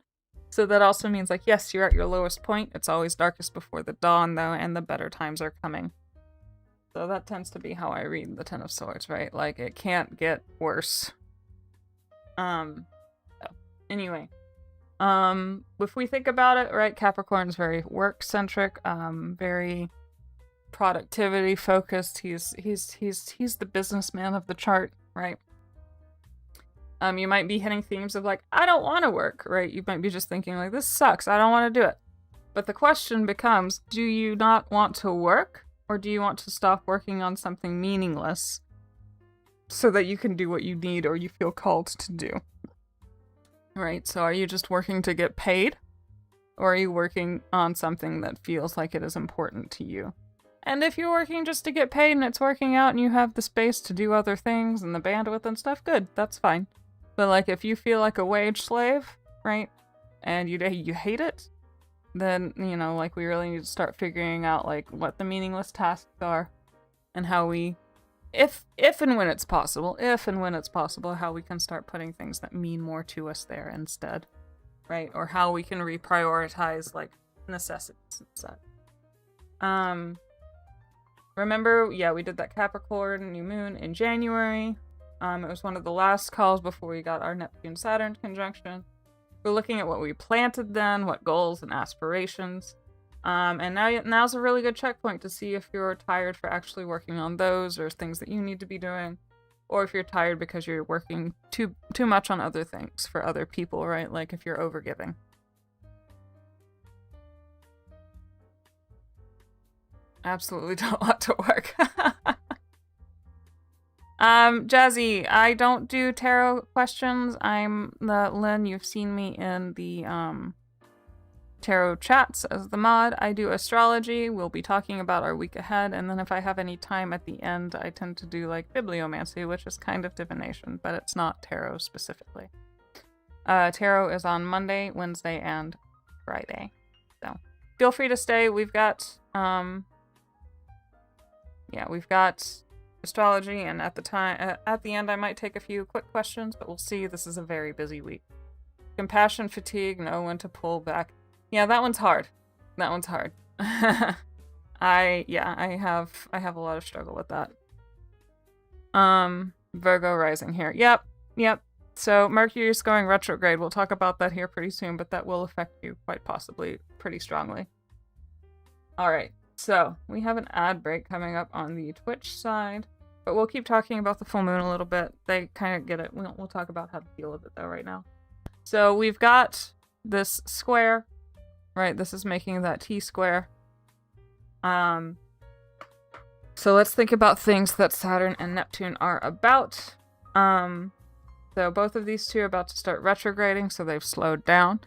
So that also means, like, yes, you're at your lowest point. It's always darkest before the dawn, though, and the better times are coming. So that tends to be how I read the Ten of Swords, right? Like, it can't get worse. So, anyway. If we think about it, right, Capricorn's very work-centric, very productivity focused. He's the businessman of the chart, right? You might be hitting themes of like, I don't want to work, right? You might be just thinking like, this sucks, I don't want to do it. But the question becomes, do you not want to work? Or do you want to stop working on something meaningless so that you can do what you need or you feel called to do? Right, so are you just working to get paid? Or are you working on something that feels like it is important to you? And if you're working just to get paid and it's working out and you have the space to do other things and the bandwidth and stuff, good, that's fine. But like if you feel like a wage slave, right, and you hate it, then, you know, like we really need to start figuring out like what the meaningless tasks are and how we, if and when it's possible, how we can start putting things that mean more to us there instead, right? Or how we can reprioritize like necessities and such. Remember, yeah, we did that Capricorn new moon in January. It was one of the last calls before we got our Neptune-Saturn conjunction. We're looking at what we planted then, what goals and aspirations. And now's a really good checkpoint to see if you're tired for actually working on those or things that you need to be doing. Or if you're tired because you're working too much on other things for other people, right? Like if you're overgiving. Absolutely don't want to work. Jazzy, I don't do tarot questions. I'm the Lynn. You've seen me in the tarot chats as the mod. I do astrology. We'll be talking about our week ahead, and then if I have any time at the end, I tend to do like bibliomancy, which is kind of divination, but it's not tarot specifically. Tarot is on Monday, Wednesday, and Friday. So feel free to stay. We've got we've got astrology, and at the end I might take a few quick questions, but we'll see. This is a very busy week. Compassion fatigue, know when to pull back. Yeah, that one's hard. I have a lot of struggle with that. Virgo rising here. Yep. So Mercury is going retrograde. We'll talk about that here pretty soon, but that will affect you quite possibly pretty strongly. All right. So we have an ad break coming up on the Twitch side, but we'll keep talking about the full moon a little bit. They kind of get it. We'll talk about how to deal with it though right now. So we've got this square, right? This is making that T-square. So let's think about things that Saturn and Neptune are about. So both of these two are about to start retrograding, so they've slowed down.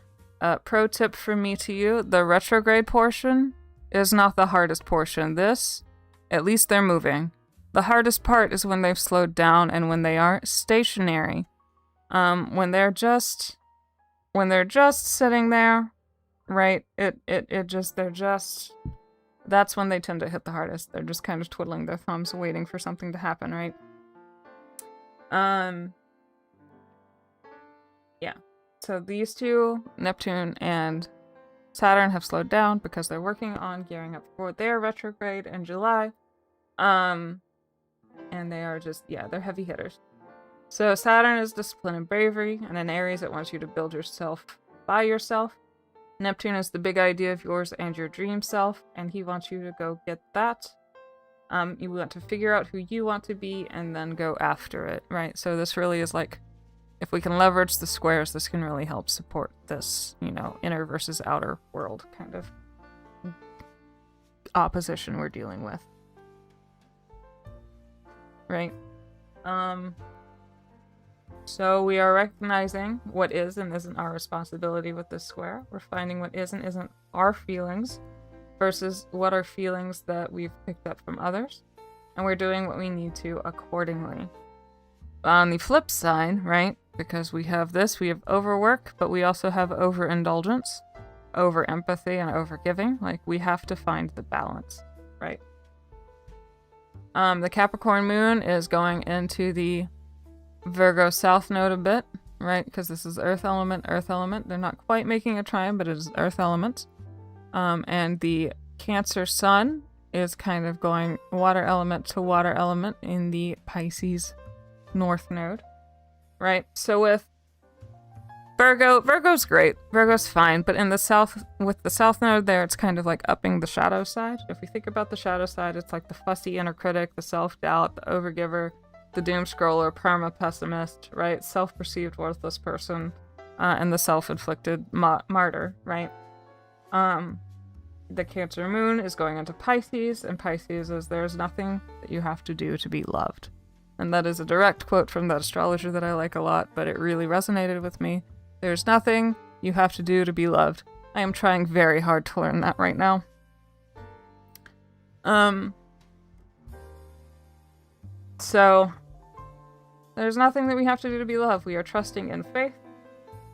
Pro tip from me to you, the retrograde portion is not the hardest portion. This, at least they're moving. The hardest part is when they've slowed down and when they are stationary. When they're just sitting there, right? That's when they tend to hit the hardest. They're just kind of twiddling their thumbs, waiting for something to happen, right? Yeah. So these two, Neptune and Saturn, have slowed down because they're working on gearing up for their retrograde in July. And they are just, they're heavy hitters. So Saturn is discipline and bravery, and in Aries it wants you to build yourself by yourself. Neptune is the big idea of yours and your dream self, and he wants you to go get that. You want to figure out who you want to be and then go after it, right? So this really is like, if we can leverage the squares, this can really help support this, inner versus outer world kind of opposition we're dealing with. Right? So we are recognizing what is and isn't our responsibility with this square. We're finding what is and isn't our feelings versus what are feelings that we've picked up from others. And we're doing what we need to accordingly. On the flip side, right, because we have this, we have overwork, but we also have overindulgence, over-empathy, and over-giving. Like, we have to find the balance, right? The Capricorn moon is going into the Virgo south node a bit, right? Because this is earth element. They're not quite making a trine, but it is earth element. And the Cancer sun is kind of going water element to water element in the Pisces North Node, right? So with Virgo's great. Virgo's fine, but in the South, with the South Node there, it's kind of like upping the shadow side. If we think about the shadow side, it's like the fussy inner critic, the self-doubt, the overgiver, the doom scroller, perma-pessimist, right? Self-perceived worthless person, and the self-inflicted martyr, right? The Cancer moon is going into Pisces, and Pisces is there's nothing that you have to do to be loved. And that is a direct quote from that astrologer that I like a lot, but it really resonated with me. There's nothing you have to do to be loved. I am trying very hard to learn that right now. So, there's nothing that we have to do to be loved. We are trusting in faith.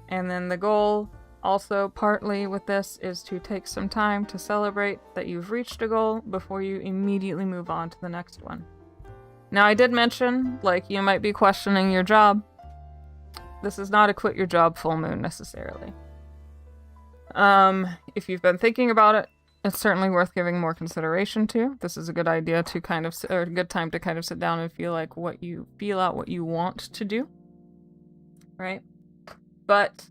And then the goal, also partly with this, is to take some time to celebrate that you've reached a goal before you immediately move on to the next one. Now, I did mention, like, you might be questioning your job. This is not a quit your job full moon necessarily. If you've been thinking about it, it's certainly worth giving more consideration to. This is a good idea to kind of, or a good time to kind of sit down and feel out what you want to do, right? But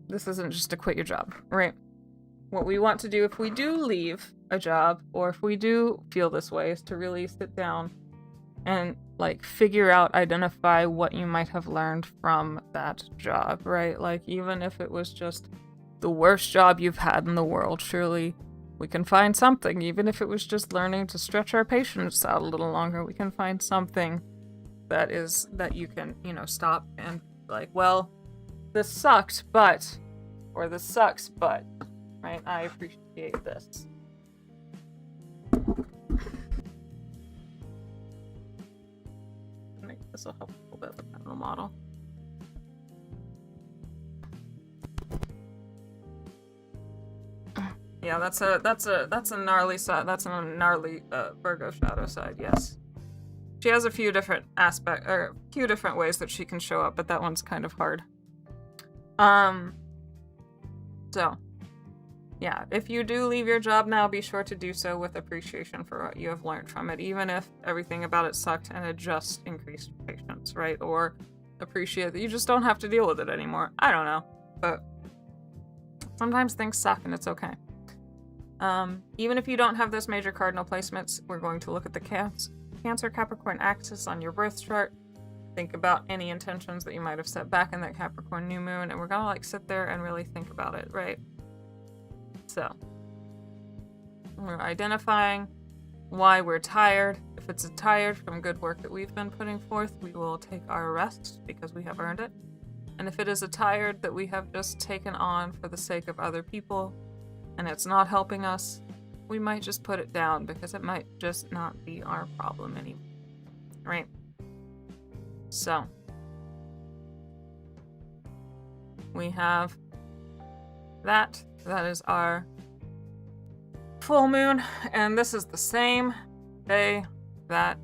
this isn't just to quit your job, right? What we want to do if we do leave a job, or if we do feel this way, is to really sit down and like figure out, identify what you might have learned from that job, right? Like, even if it was just the worst job you've had in the world, surely we can find something. Even if it was just learning to stretch our patience out a little longer, we can find something that you can, stop and like, well, this sucked, but, or this sucks, but, right? I appreciate this. This will help a little bit with that little model. Yeah, that's a gnarly side. That's a gnarly Virgo shadow side. Yes, she has a few different ways that she can show up, but that one's kind of hard. So, yeah, if you do leave your job now, be sure to do so with appreciation for what you have learned from it, even if everything about it sucked and it just increased patience, right? Or appreciate that you just don't have to deal with it anymore. I don't know, but sometimes things suck and it's okay. Even if you don't have those major cardinal placements, we're going to look at the Cancer Capricorn axis on your birth chart. Think about any intentions that you might have set back in that Capricorn new moon, and we're gonna like sit there and really think about it, right? So, we're identifying why we're tired. If it's tired from good work that we've been putting forth, we will take our rest because we have earned it. And if it is a tired that we have just taken on for the sake of other people and it's not helping us, we might just put it down because it might just not be our problem anymore, right? So, we have that. That is our full moon, and this is the same day that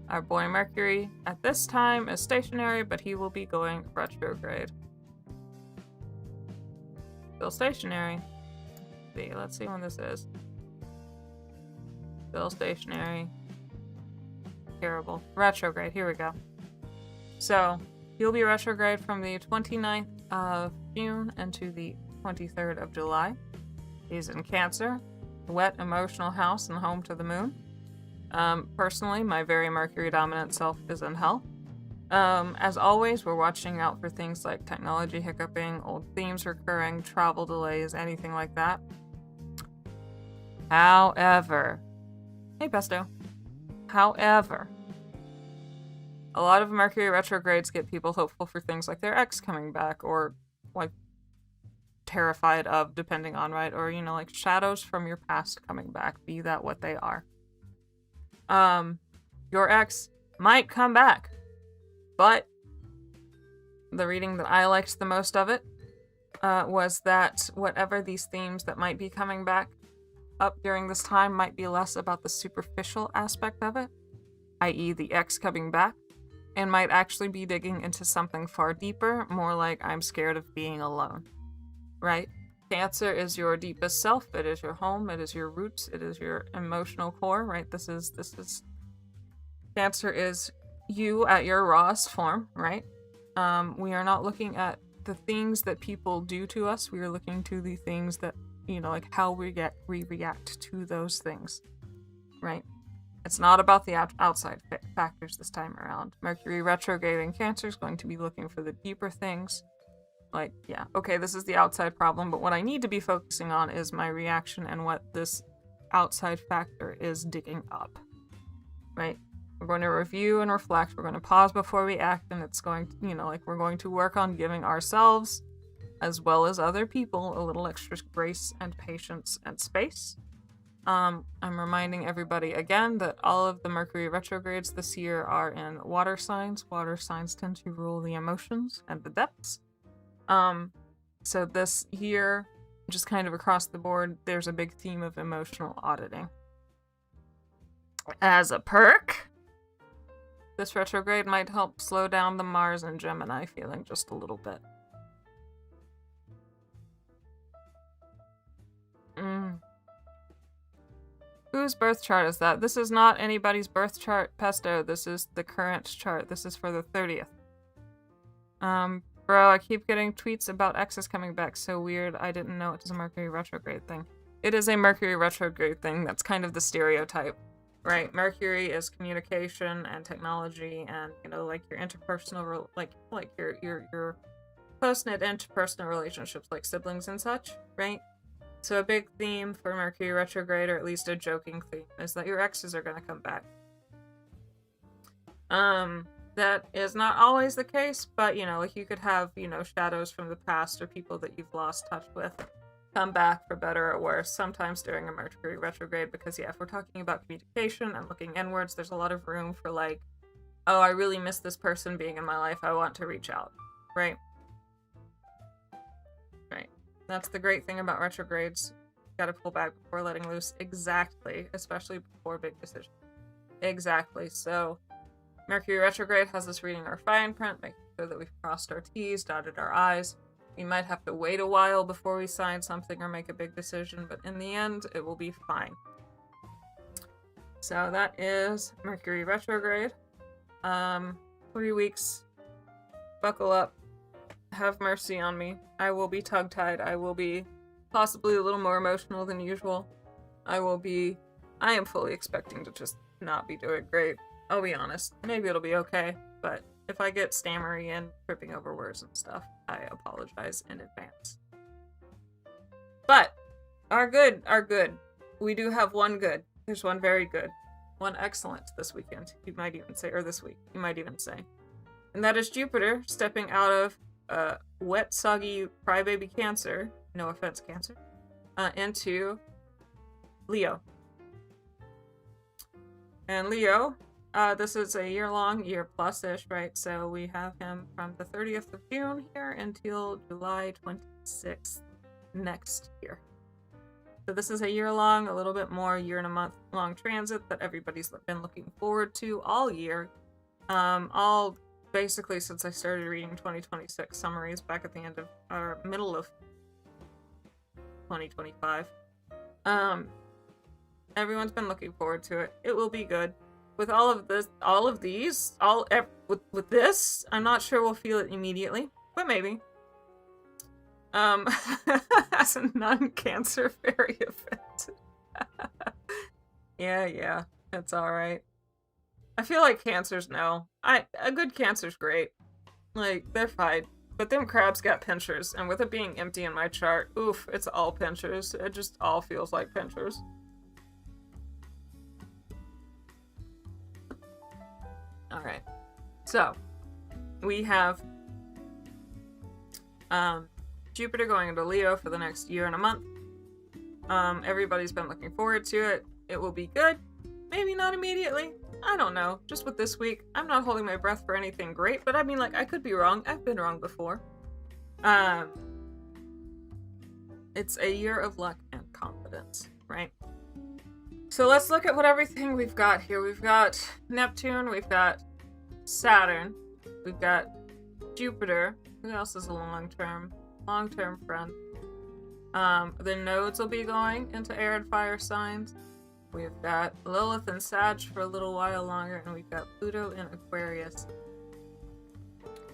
our boy Mercury at this time is stationary, but he will be going retrograde. Still stationary. Let's see when this is. Still stationary. Terrible. Retrograde, here we go. So, he'll be retrograde from the 29th of June into the 23rd of July. He's in Cancer, wet emotional house and home to the moon. Personally, my very Mercury dominant self is in hell. As always, we're watching out for things like technology hiccuping, old themes recurring, travel delays, anything like that. However, hey Pesto. However, a lot of Mercury retrogrades get people hopeful for things like their ex coming back, or like terrified of, depending on, right? Or, like shadows from your past coming back, be that what they are. Your ex might come back, but the reading that I liked the most of it was that whatever these themes that might be coming back up during this time might be less about the superficial aspect of it, i.e. the ex coming back, and might actually be digging into something far deeper, more like I'm scared of being alone, right? Cancer is your deepest self. It is your home. It is your roots. It is your emotional core, right? This is Cancer is you at your rawest form, right? We are not looking at the things that people do to us. We are looking to the things that, like how we react to those things, right? It's not about the outside factors this time around. Mercury retrograde in Cancer is going to be looking for the deeper things. Like, yeah, okay, this is the outside problem, but what I need to be focusing on is my reaction and what this outside factor is digging up, right? We're going to review and reflect. We're going to pause before we act, and it's going to, we're going to work on giving ourselves, as well as other people, a little extra grace and patience and space. I'm reminding everybody again that all of the Mercury retrogrades this year are in water signs. Water signs tend to rule the emotions and the depths. So this year, just kind of across the board, there's a big theme of emotional auditing. As a perk, this retrograde might help slow down the Mars and Gemini feeling just a little bit. Whose birth chart is that? This is not anybody's birth chart, Pesto. This is the current chart. This is for the 30th. Bro, I keep getting tweets about exes coming back. So weird. I didn't know it was a Mercury retrograde thing. It is a Mercury retrograde thing. That's kind of the stereotype, right? Mercury is communication and technology and, like your interpersonal, like your close-knit interpersonal relationships, like siblings and such, right? So a big theme for Mercury retrograde, or at least a joking theme, is that your exes are going to come back. That is not always the case, but, like you could have, shadows from the past or people that you've lost touch with come back for better or worse, sometimes during a Mercury retrograde, because, yeah, if we're talking about communication and looking inwards, there's a lot of room for, like, oh, I really miss this person being in my life, I want to reach out, right? That's the great thing about retrogrades. You gotta pull back before letting loose. Exactly. Especially before big decisions. Exactly. So, Mercury retrograde has us reading our fine print, making sure that we've crossed our T's, dotted our I's. We might have to wait a while before we sign something or make a big decision, but in the end, it will be fine. So that is Mercury retrograde. 3 weeks. Buckle up. Have mercy on me. I will be tongue-tied. I will be possibly a little more emotional than usual. I am fully expecting to just not be doing great. I'll be honest. Maybe it'll be okay, but if I get stammery and tripping over words and stuff, I apologize in advance. But our good. We do have one good. There's one very good. One excellent this weekend, you might even say, or this week, you might even say. And that is Jupiter stepping out of wet, soggy crybaby Cancer, no offense, Cancer, into Leo. And Leo, this is a year plus-ish, right? So we have him from the 30th of June here until July 26th next year. So this is a year-long, a little bit more year and a month long transit that everybody's been looking forward to all year. All basically since I started reading 2026 summaries back at the end of, or middle of 2025. Everyone's been looking forward to it. It will be good. With all of this, with this, I'm not sure we'll feel it immediately, but maybe. As a non-Cancer fairy effect. Yeah, that's alright. I feel like Cancers know. A good Cancer's great. Like, they're fine. But them crabs got pinchers, and with it being empty in my chart, oof, it's all pinchers. It just all feels like pinchers. Alright. So, we have Jupiter going into Leo for the next year and a month. Everybody's been looking forward to it. It will be good. Maybe not immediately. I don't know. Just with this week, I'm not holding my breath for anything great, but I mean, like, I could be wrong. I've been wrong before. It's a year of luck and confidence, right? So let's look at what everything we've got here. We've got Neptune, we've got Saturn, we've got Jupiter. Who else is a long-term friend? The nodes will be going into air and fire signs. We've got Lilith and Sag for a little while longer, and we've got Pluto in Aquarius.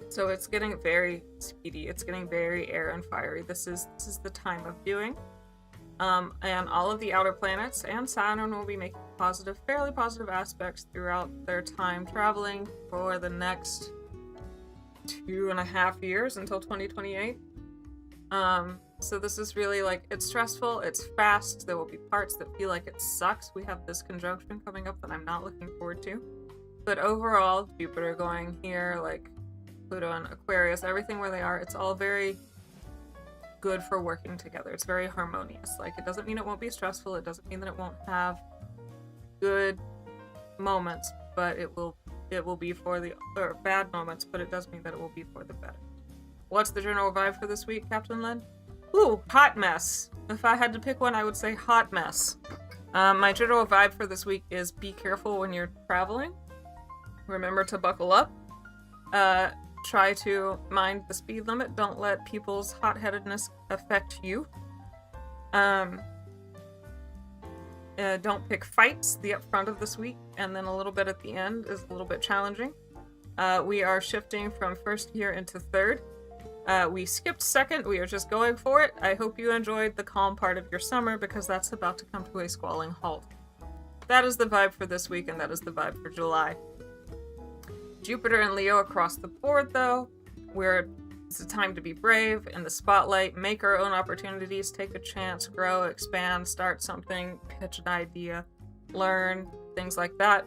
So it's getting very speedy. It's getting very air and fiery. This is the time of doing. And all of the outer planets and Saturn will be making fairly positive aspects throughout their time traveling for the next 2.5 years until 2028. So this is really like, it's stressful, it's fast, there will be parts that feel like it sucks. We have this conjunction coming up that I'm not looking forward to. But overall, Jupiter going here, like Pluto and Aquarius, everything where they are, it's all very good for working together. It's very harmonious. Like, it doesn't mean it won't be stressful, it doesn't mean that it won't have good moments, but it will be for the, or bad moments, but it does mean that it will be for the better. What's the general vibe for this week, Captain Len? Ooh, hot mess. If I had to pick one, I would say hot mess. My general vibe for this week is be careful when you're traveling. Remember to buckle up. Try to mind the speed limit. Don't let people's hot-headedness affect you. Don't pick fights the up front of this week, and then a little bit at the end is a little bit challenging. We are shifting from first gear into third. We skipped second. We are just going for it. I hope you enjoyed the calm part of your summer, because that's about to come to a squalling halt. That is the vibe for this week, and that is the vibe for July. Jupiter and Leo across the board, though. It's a time to be brave, in the spotlight, make our own opportunities, take a chance, grow, expand, start something, pitch an idea, learn, things like that.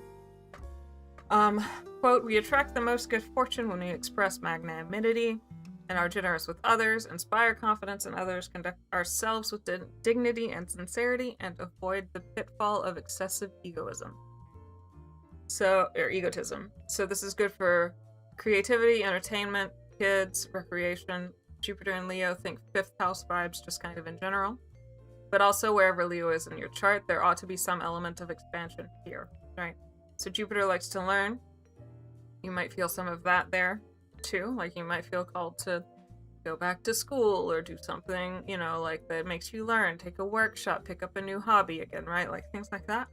Quote, we attract the most good fortune when we express magnanimity and are generous with others, inspire confidence in others, conduct ourselves with dignity and sincerity, and avoid the pitfall of excessive egotism. So this is good for creativity, entertainment, kids, recreation. Jupiter and Leo, think 5th house vibes just kind of in general. But also wherever Leo is in your chart, there ought to be some element of expansion here, right? So Jupiter likes to learn. You might feel some of that there too. Like, you might feel called to go back to school or do something, like that makes you learn, take a workshop, pick up a new hobby again, right? Like things like that.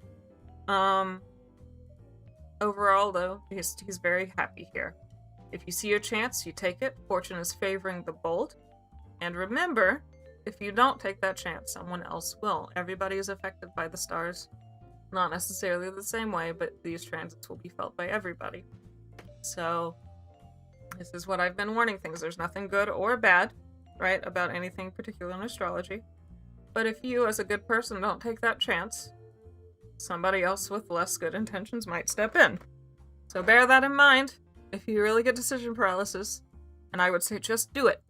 Overall, though, he's very happy here. If you see a chance, you take it. Fortune is favoring the bold. And remember, if you don't take that chance, someone else will. Everybody is affected by the stars. Not necessarily the same way, but these transits will be felt by everybody. So, this is what I've been warning things. There's nothing good or bad, right, about anything particular in astrology. But if you, as a good person, don't take that chance, somebody else with less good intentions might step in. So bear that in mind if you really get decision paralysis, and I would say just do it.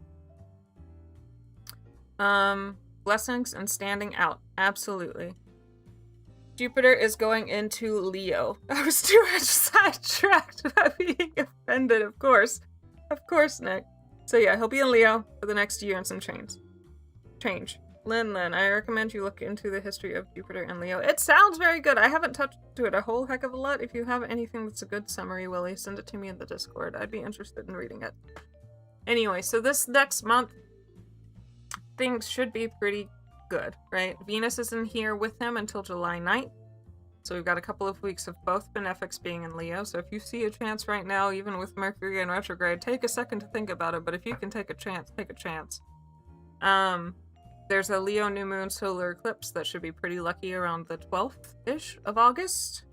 Blessings and standing out. Absolutely. Jupiter is going into Leo. I was too much sidetracked about being offended, of course. Of course, Nick. So yeah, he'll be in Leo for the next year and some change. Lynn, I recommend you look into the history of Jupiter and Leo. It sounds very good. I haven't touched to it a whole heck of a lot. If you have anything that's a good summary, Willie, send it to me in the Discord. I'd be interested in reading it. Anyway, so this next month, things should be pretty good, right? Venus is in here with him until July 9th. So we've got a couple of weeks of both benefics being in Leo. So if you see a chance right now, even with Mercury in retrograde, take a second to think about it. But if you can take a chance, take a chance. There's a Leo new moon solar eclipse that should be pretty lucky around the 12th-ish of August.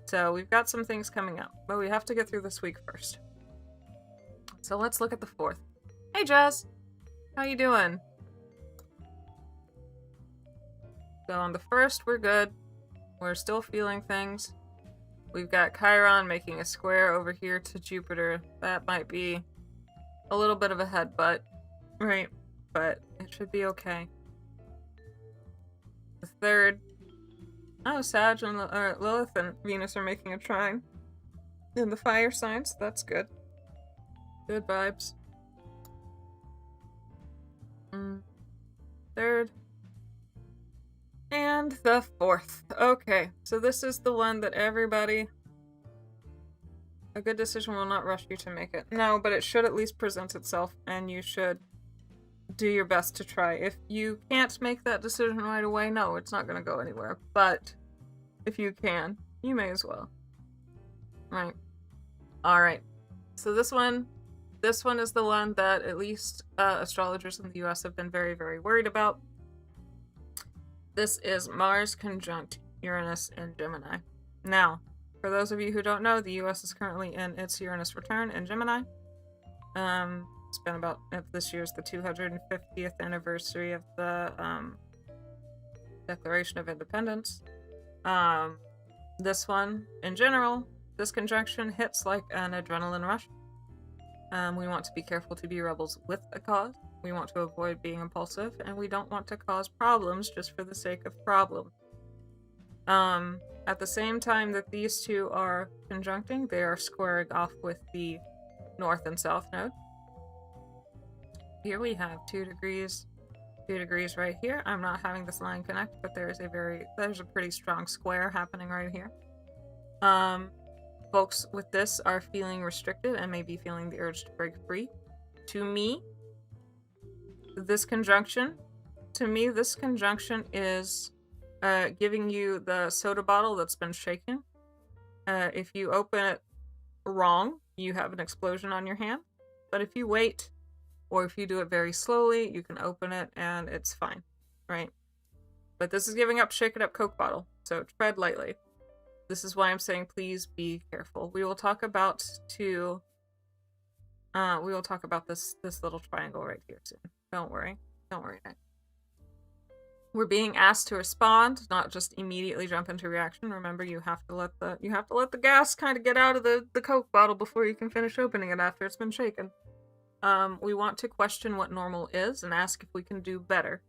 So we've got some things coming up, but we have to get through this week first. So let's look at the 4th. Hey, Jazz! How you doing? So on the 1st, we're good. We're still feeling things. We've got Chiron making a square over here to Jupiter. That might be a little bit of a headbutt, right? But it should be okay. The 3rd. Oh, Sag and Lilith and Venus are making a trine. In the fire signs, that's good. Good vibes. 3rd. And the 4th. Okay, so this is the one that everybody... A good decision will not rush you to make it. No, but it should at least present itself, and you should do your best to try. If you can't make that decision right away, no, it's not going to go anywhere. But if you can, you may as well. Right. All right. So this one is the one that at least astrologers in the US have been very, very worried about. This is Mars conjunct Uranus in Gemini. Now, for those of you who don't know, the US is currently in its Uranus return in Gemini. It's been about, this year's the 250th anniversary of the Declaration of Independence. This one, in general, this conjunction hits like an adrenaline rush. We want to be careful to be rebels with a cause. We want to avoid being impulsive, and we don't want to cause problems just for the sake of problems. At the same time that these two are conjuncting, they are squaring off with the north and south node. Here we have 2 degrees right here. I'm not having this line connect, but there's a pretty strong square happening right here. Folks with this are feeling restricted and may be feeling the urge to break free. To me, this conjunction is giving you the soda bottle that's been shaken. If you open it wrong, you have an explosion on your hand. But if you wait, or if you do it very slowly, you can open it and it's fine, right? But this is giving up shake it up Coke bottle, so tread lightly. This is why I'm saying please be careful. We will talk about this little triangle right here soon. Don't worry. We're being asked to respond, not just immediately jump into reaction. Remember, you have to let the gas kind of get out of the Coke bottle before you can finish opening it after it's been shaken. We want to question what normal is and ask if we can do better.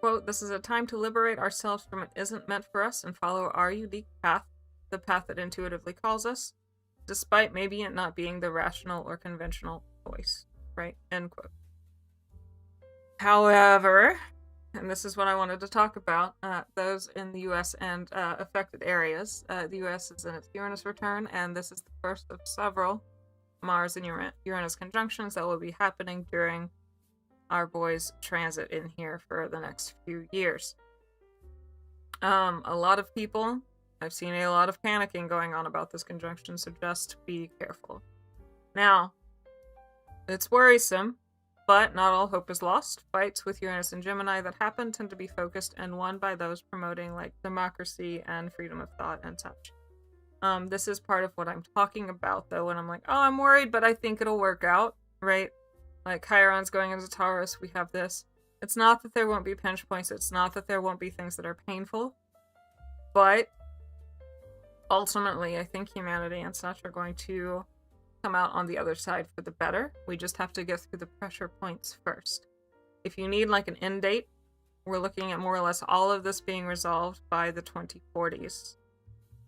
Quote, this is a time to liberate ourselves from what isn't meant for us and follow our unique path, the path that intuitively calls us, despite maybe it not being the rational or conventional choice, right? End quote. However, and this is what I wanted to talk about, those in the US and affected areas. The US is in its Uranus return, and this is the first of several Mars and Uranus conjunctions that will be happening during our boys' transit in here for the next few years. A lot of people, I've seen a lot of panicking going on about this conjunction, so just be careful. Now, it's worrisome, but not all hope is lost. Fights with Uranus and Gemini that happen tend to be focused and won by those promoting like democracy and freedom of thought and such. This is part of what I'm talking about, though, when I'm like, oh, I'm worried, but I think it'll work out, right? Like, Chiron's going into Taurus, we have this. It's not that there won't be pinch points, it's not that there won't be things that are painful, but ultimately, I think humanity and such are going to come out on the other side for the better. We just have to get through the pressure points first. If you need, like, an end date, we're looking at more or less all of this being resolved by the 2040s,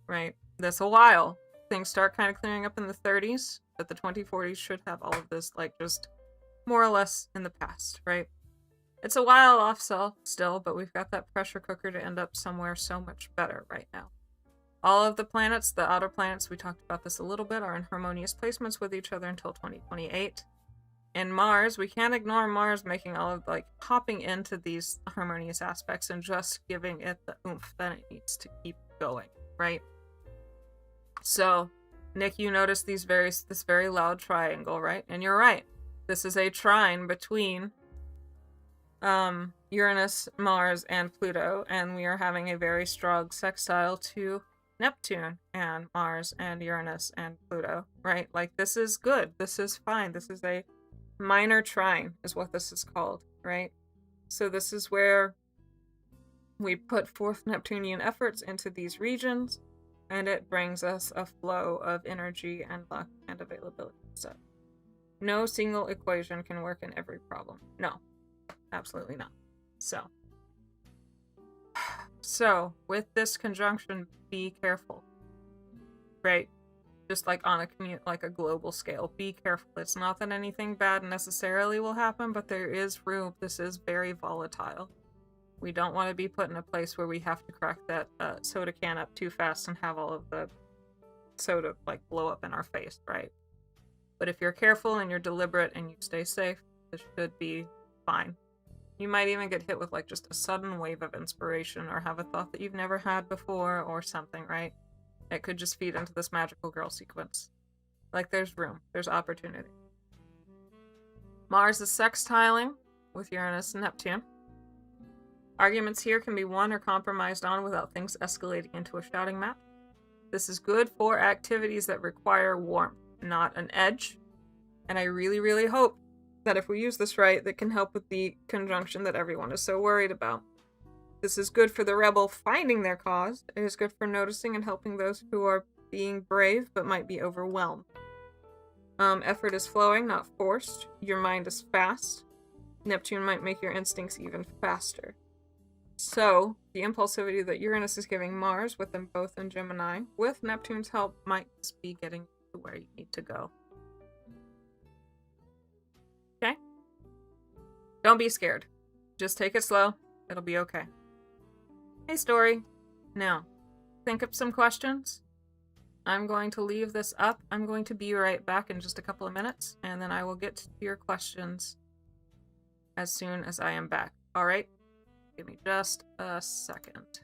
right? That's a while. Things start kind of clearing up in the 30s, but the 2040s should have all of this, like, just more or less in the past, right? It's a while off still, but we've got that pressure cooker to end up somewhere so much better right now. All of the planets, the outer planets, we talked about this a little bit, are in harmonious placements with each other until 2028. In Mars, we can't ignore Mars making all of, like, hopping into these harmonious aspects and just giving it the oomph that it needs to keep going, right? So, Nick, you noticed this very loud triangle, right? And you're right. This is a trine between Uranus, Mars, and Pluto, and we are having a very strong sextile to Neptune and Mars and Uranus and Pluto, right? Like, this is good. This is fine. This is a minor trine, is what this is called, right? So this is where we put forth Neptunian efforts into these regions, and it brings us a flow of energy and luck and availability. So, no single equation can work in every problem. No, absolutely not. So with this conjunction, be careful, right? Just like on a global scale, be careful. It's not that anything bad necessarily will happen, but there is room. This is very volatile. We don't want to be put in a place where we have to crack that soda can up too fast and have all of the soda, like, blow up in our face, right? But if you're careful and you're deliberate and you stay safe, this should be fine. You might even get hit with like just a sudden wave of inspiration or have a thought that you've never had before or something, right? It could just feed into this magical girl sequence. Like there's room, there's opportunity. Mars is sextiling with Uranus and Neptune. Arguments here can be won or compromised on without things escalating into a shouting match. This is good for activities that require warmth, not an edge. And I really, really hope that if we use this right, that can help with the conjunction that everyone is so worried about. This is good for the rebel finding their cause. It is good for noticing and helping those who are being brave but might be overwhelmed. Effort is flowing, not forced. Your mind is fast. Neptune might make your instincts even faster. So, the impulsivity that Uranus is giving Mars, with them both in Gemini, with Neptune's help, might just be getting to where you need to go. Okay? Don't be scared. Just take it slow. It'll be okay. Hey, story. Now, think of some questions. I'm going to leave this up. I'm going to be right back in just a couple of minutes, and then I will get to your questions as soon as I am back. All right? Give me just a second.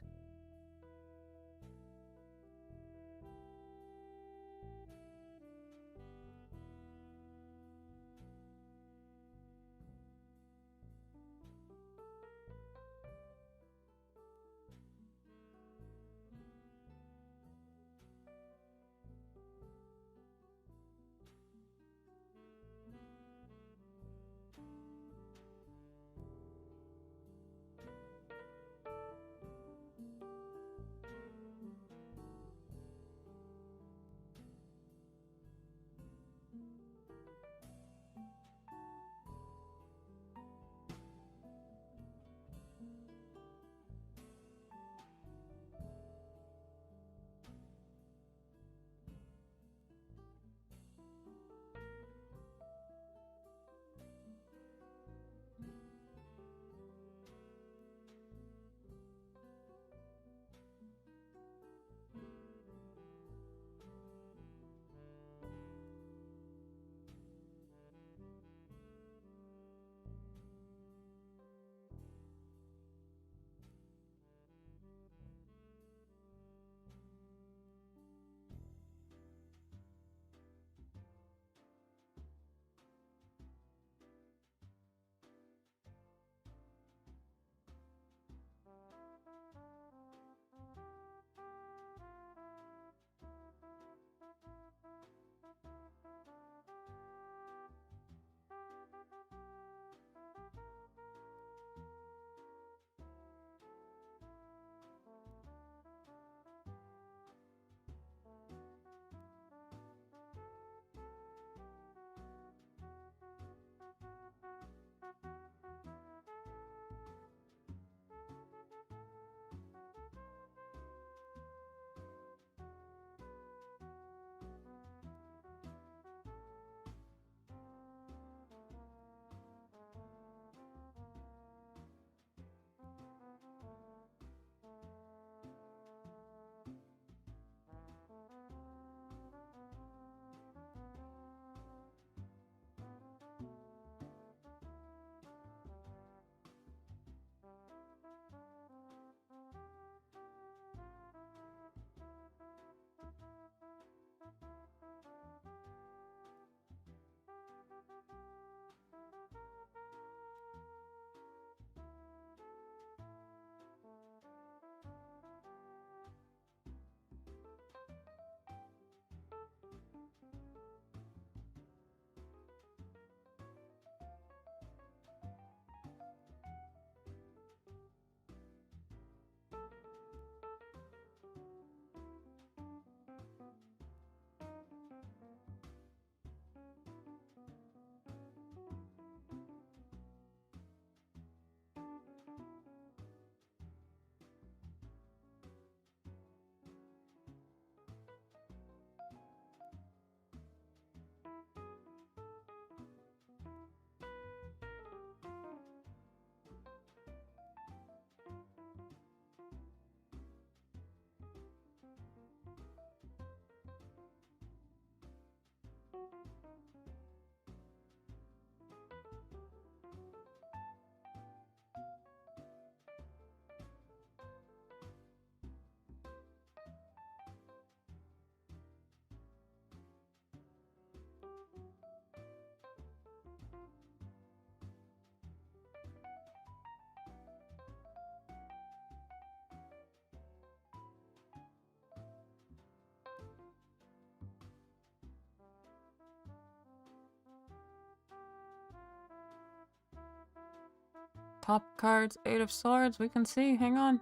Top cards, 8 of Swords. We can see. Hang on.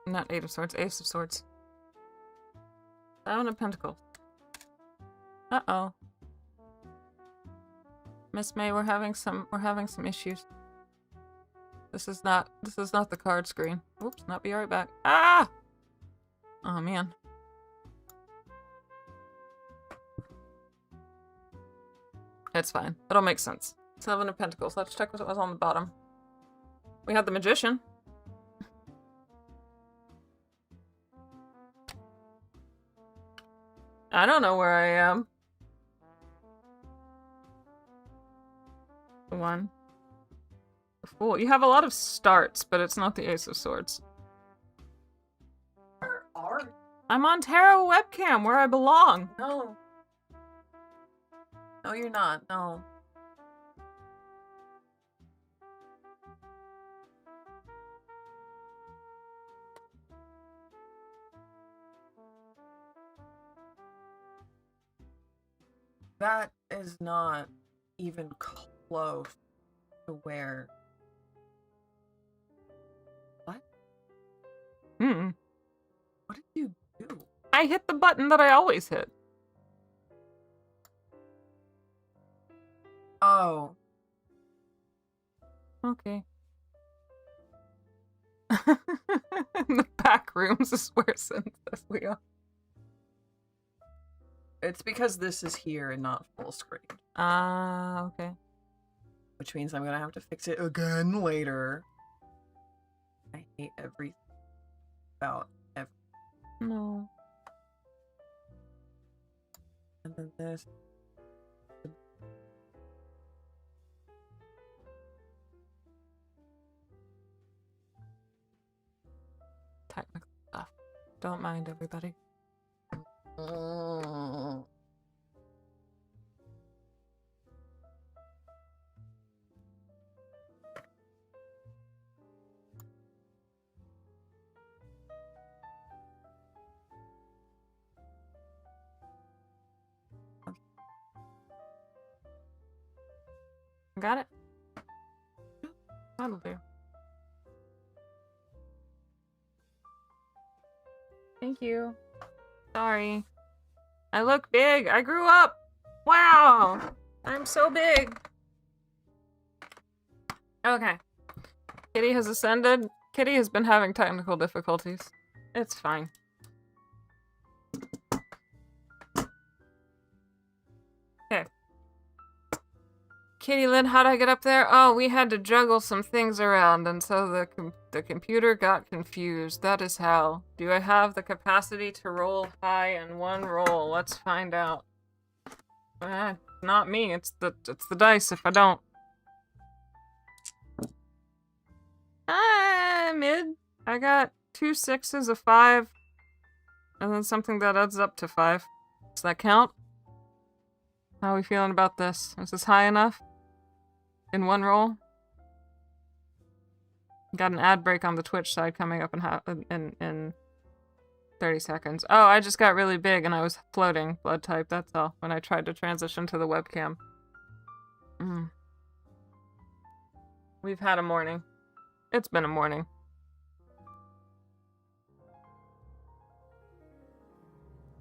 Not 8 of Swords, Ace of Swords. 7 of Pentacles. Uh-oh. Miss May, we're having some issues. This is not the card screen. Oops, not be right back. Ah! Oh man. It's fine. It'll make sense. 7 of Pentacles. Let's check what was on the bottom. We had the Magician. I don't know where I am. 1. The Fool. You have a lot of starts, but it's not the Ace of Swords. Where are you? I'm on Tarot webcam, where I belong. No. No, you're not. No. That is not even close to where. What? Hmm. What did you do? I hit the button that I always hit. Oh. Okay. The back rooms is where Sin says we are. It's because this is here and not full screen. Ah, okay. Which means I'm gonna have to fix it again later. I hate everything about everything. No. And then this. Technical stuff. Don't mind everybody. Got it? That'll do. Thank you. Sorry. I look big. I grew up. Wow. I'm so big. Okay. Kitty has ascended. Kitty has been having technical difficulties. It's fine. Okay. Kitty Lynn, how'd I get up there? Oh, we had to juggle some things around, and so the computer got confused. That is how. Do I have the capacity to roll high in one roll? Let's find out. Not me. It's the dice if I don't. Mid. I got 2 6s, a 5, and then something that adds up to 5. Does that count? How are we feeling about this? Is this high enough? In one roll? Got an ad break on the Twitch side coming up in 30 seconds. Oh, I just got really big and I was floating blood type, that's all, when I tried to transition to the webcam. We've had a morning. It's been a morning.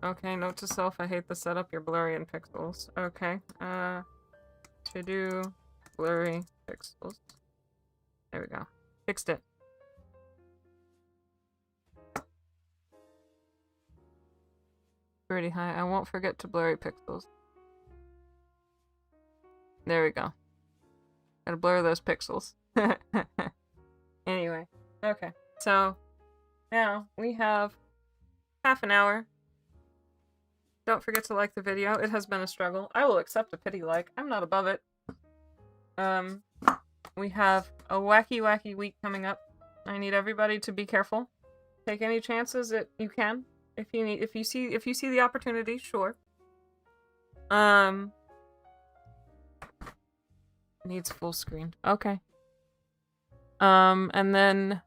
Okay, note to self, I hate the setup, you're blurry in pixels. Okay, to do blurry pixels. There we go. Fixed it. Pretty high. I won't forget to blurry pixels. There we go. Gotta blur those pixels. Anyway, okay. So, now we have half an hour. Don't forget to like the video. It has been a struggle. I will accept a pity like. I'm not above it. We have a wacky week coming up. I need everybody to be careful. Take any chances that you can. If you see the opportunity, sure. Needs full screen. Okay. And then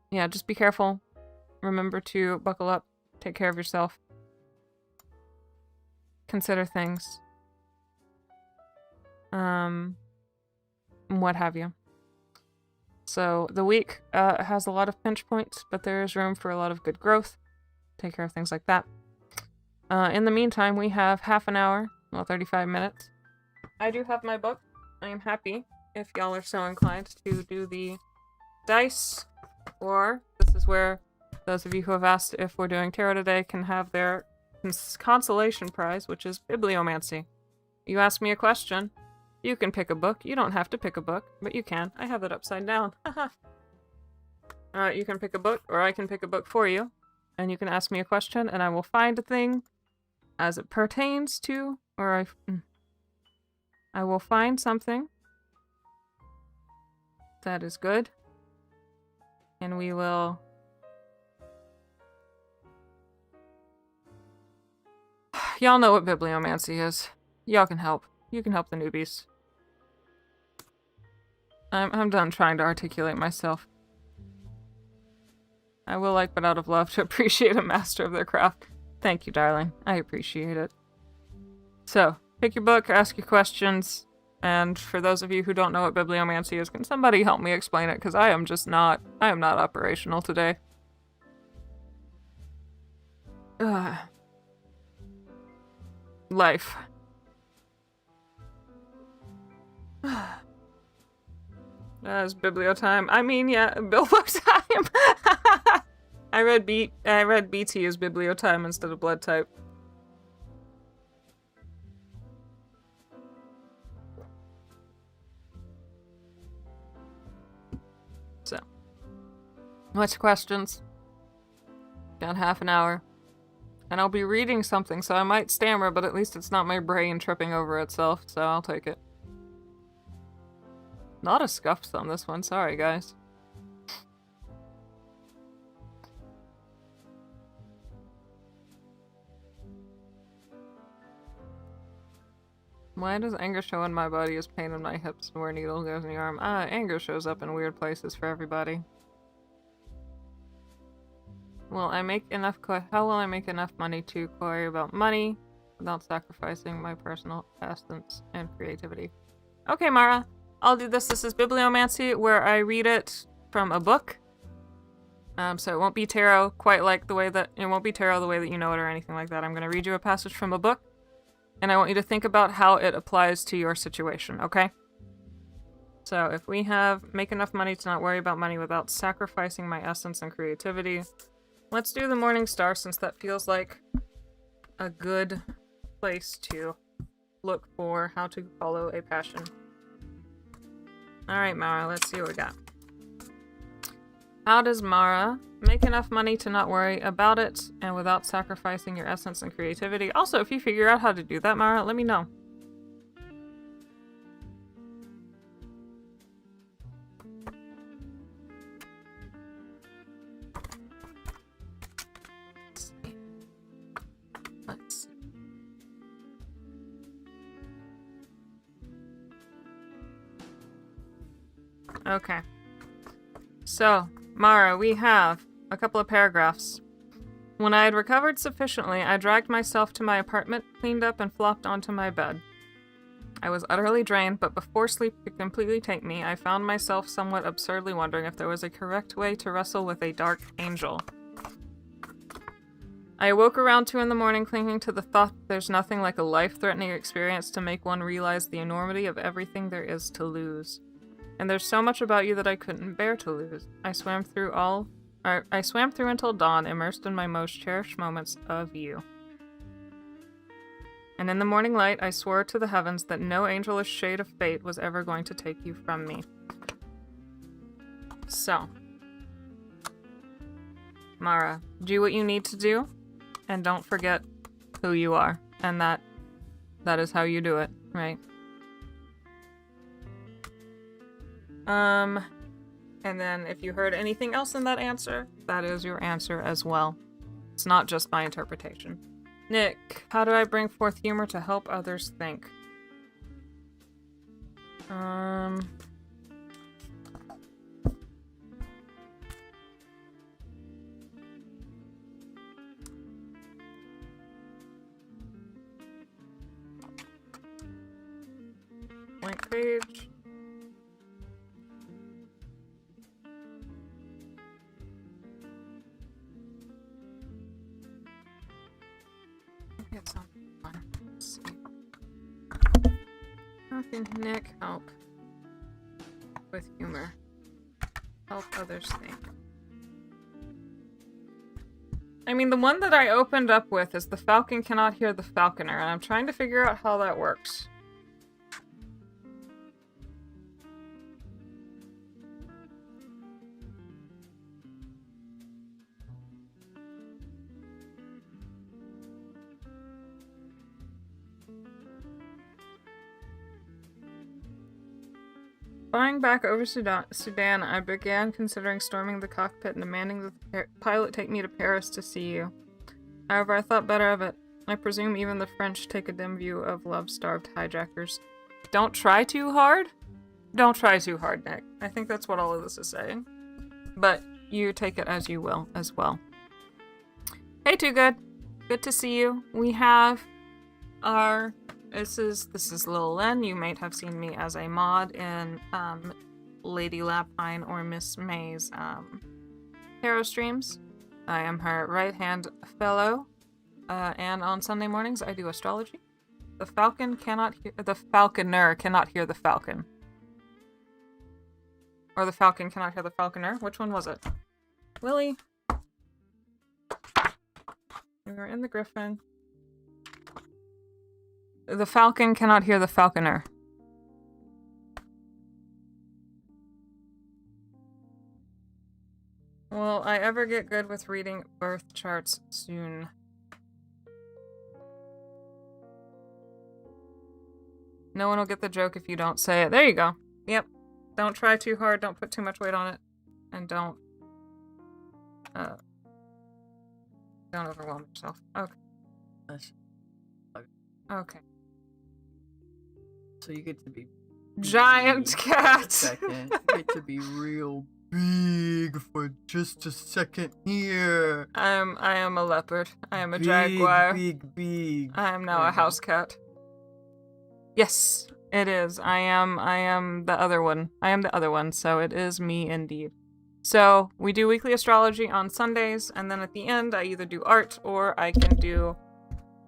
yeah, just be careful. Remember to buckle up. Take care of yourself. Consider things. what have you. So the week has a lot of pinch points, but there is room for a lot of good growth. Take care of things like that. In the meantime, we have half an hour, well, 35 minutes. I do have my book. I am happy if y'all are so inclined to do the dice, or this is where those of you who have asked if we're doing tarot today can have their consolation prize, which is bibliomancy. You ask me a question, you can pick a book. You don't have to pick a book, but you can. I have it upside down. You can pick a book, or I can pick a book for you, and you can ask me a question, and I will find a thing as it pertains to, or I will find something that is good, and we will y'all know what bibliomancy is. Y'all can help. You can help the newbies. I'm done trying to articulate myself. I will like, but out of love, to appreciate a master of their craft. Thank you, darling. I appreciate it. So, pick your book, ask your questions, and for those of you who don't know what bibliomancy is, can somebody help me explain it? Because I am not operational today. Life. It's biblio time. I mean, yeah, Bilbo time. I read BT as biblio time instead of blood type. So, what's questions? Got half an hour. And I'll be reading something, so I might stammer, but at least it's not my brain tripping over itself, so I'll take it. Not a scuffs on this one, sorry guys. Why does anger show in my body as pain in my hips and where a needle goes in the arm? Anger shows up in weird places for everybody. Will I make enough how will I make enough money to worry about money without sacrificing my personal essence and creativity? Okay, Mara. I'll do this. This is bibliomancy, where I read it from a book. So it won't be tarot quite like the way that it won't be tarot the way that you know it or anything like that. I'm going to read you a passage from a book, and I want you to think about how it applies to your situation, okay? So if we have make enough money to not worry about money without sacrificing my essence and creativity, let's do the Morning Star, since that feels like a good place to look for how to follow a passion. Alright, Mara, let's see what we got. How does Mara make enough money to not worry about it and without sacrificing your essence and creativity? Also, if you figure out how to do that, Mara, let me know. Let's see. Okay. So, Mara, we have a couple of paragraphs. When I had recovered sufficiently, I dragged myself to my apartment, cleaned up, and flopped onto my bed. I was utterly drained, but before sleep could completely take me, I found myself somewhat absurdly wondering if there was a correct way to wrestle with a dark angel. I awoke around 2 in the morning, clinging to the thought that there's nothing like a life-threatening experience to make one realize the enormity of everything there is to lose. And there's so much about you that I couldn't bear to lose. I swam through until dawn, immersed in my most cherished moments of you. And in the morning light, I swore to the heavens that no angelish shade of fate was ever going to take you from me. So, Mara, do what you need to do, and don't forget who you are. And that is how you do it, right? And then if you heard anything else in that answer, that is your answer as well. It's not just my interpretation. Nick, how do I bring forth humor to help others think? page. Maybe it's on one. Let's see. How can Nick help with humor? Help others think. I mean, the one that I opened up with is the falcon cannot hear the falconer, and I'm trying to figure out how that works. Flying back over Sudan, I began considering storming the cockpit and demanding that the pilot take me to Paris to see you. However, I thought better of it. I presume even the French take a dim view of love-starved hijackers. Don't try too hard? Don't try too hard, Nick. I think that's what all of this is saying. But you take it as you will, as well. Hey, Too Good. Good to see you. We have our... This is Lil Len. You might have seen me as a mod in Lady Lapine or Miss May's tarot streams. I am her right-hand fellow, and on Sunday mornings I do astrology. The falconer cannot hear the falcon. Or the falcon cannot hear the falconer. Which one was it? Willie. We were in the griffin. The falcon cannot hear the falconer. Will I ever get good with reading birth charts soon? No one will get the joke if you don't say it. There you go. Yep. Don't try too hard. Don't put too much weight on it. And don't overwhelm yourself. Okay. Okay. So you get to be giant cat. Second. You get to be real big for just a second here. I am a leopard. I am a jaguar. Big. I am now a house cat. Yes, it is. I am the other one. I am the other one, so it is me indeed. So we do weekly astrology on Sundays, and then at the end I either do art or I can do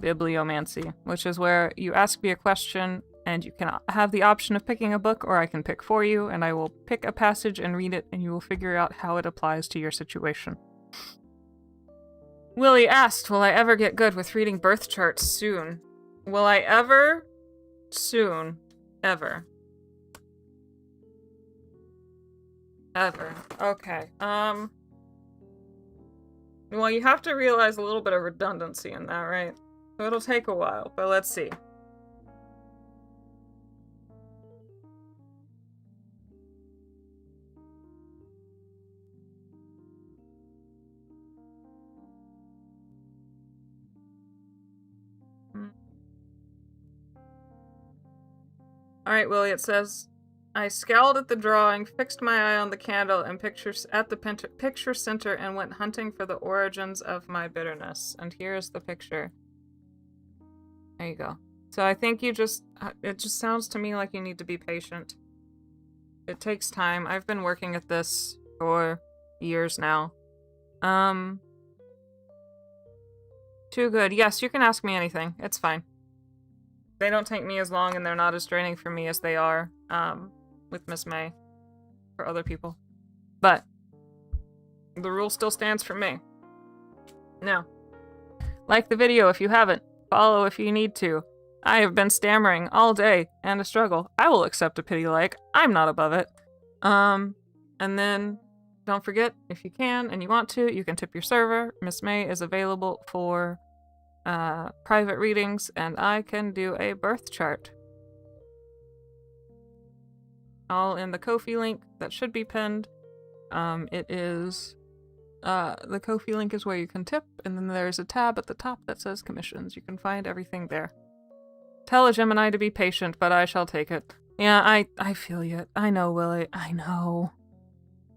bibliomancy, which is where you ask me a question and you can have the option of picking a book, or I can pick for you, and I will pick a passage and read it, and you will figure out how it applies to your situation. Willie asked, will I ever get good with reading birth charts soon? Will I ever? Soon. Ever. Ever. Okay. Well, you have to realize a little bit of redundancy in that, right? So it'll take a while, but let's see. Alright, Willie, it says, I scowled at the drawing, fixed my eye on the candle and pictures at the picture center and went hunting for the origins of my bitterness. And here's the picture. There you go. So I think it just sounds to me like you need to be patient. It takes time. I've been working at this for years now. Too Good. Yes, you can ask me anything. It's fine. They don't take me as long and they're not as draining for me as they are with Miss May for other people. But the rule still stands for me. Now, like the video if you haven't. Follow if you need to. I have been stammering all day and a struggle. I will accept a pity like. I'm not above it. And then don't forget, if you can and you want to, you can tip your server. Miss May is available for private readings, and I can do a birth chart. All in the Ko-fi link that should be pinned. It is the Ko-fi link is where you can tip, and then there's a tab at the top that says commissions. You can find everything there. Tell a Gemini to be patient, but I shall take it. Yeah, I feel you. I know, Willie. I know.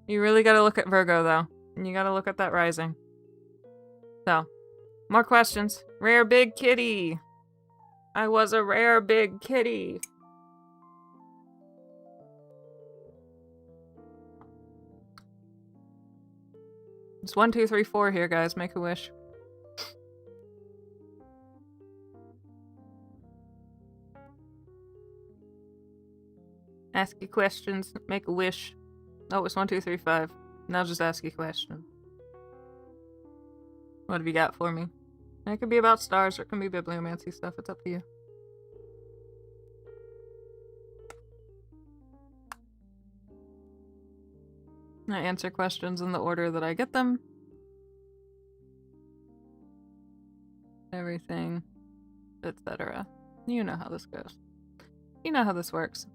You really gotta look at Virgo, though. And you gotta look at that rising. So, more questions. Rare big kitty. I was a rare big kitty. It's 1, 2, 3, 4 here, guys. Make a wish. Ask you questions. Make a wish. Oh, it's 1, 2, 3, 5. Now just ask you a question. What have you got for me? And it could be about stars or it can be bibliomancy stuff. It's up to you. I answer questions in the order that I get them. Everything, etc. You know how this goes. You know how this works.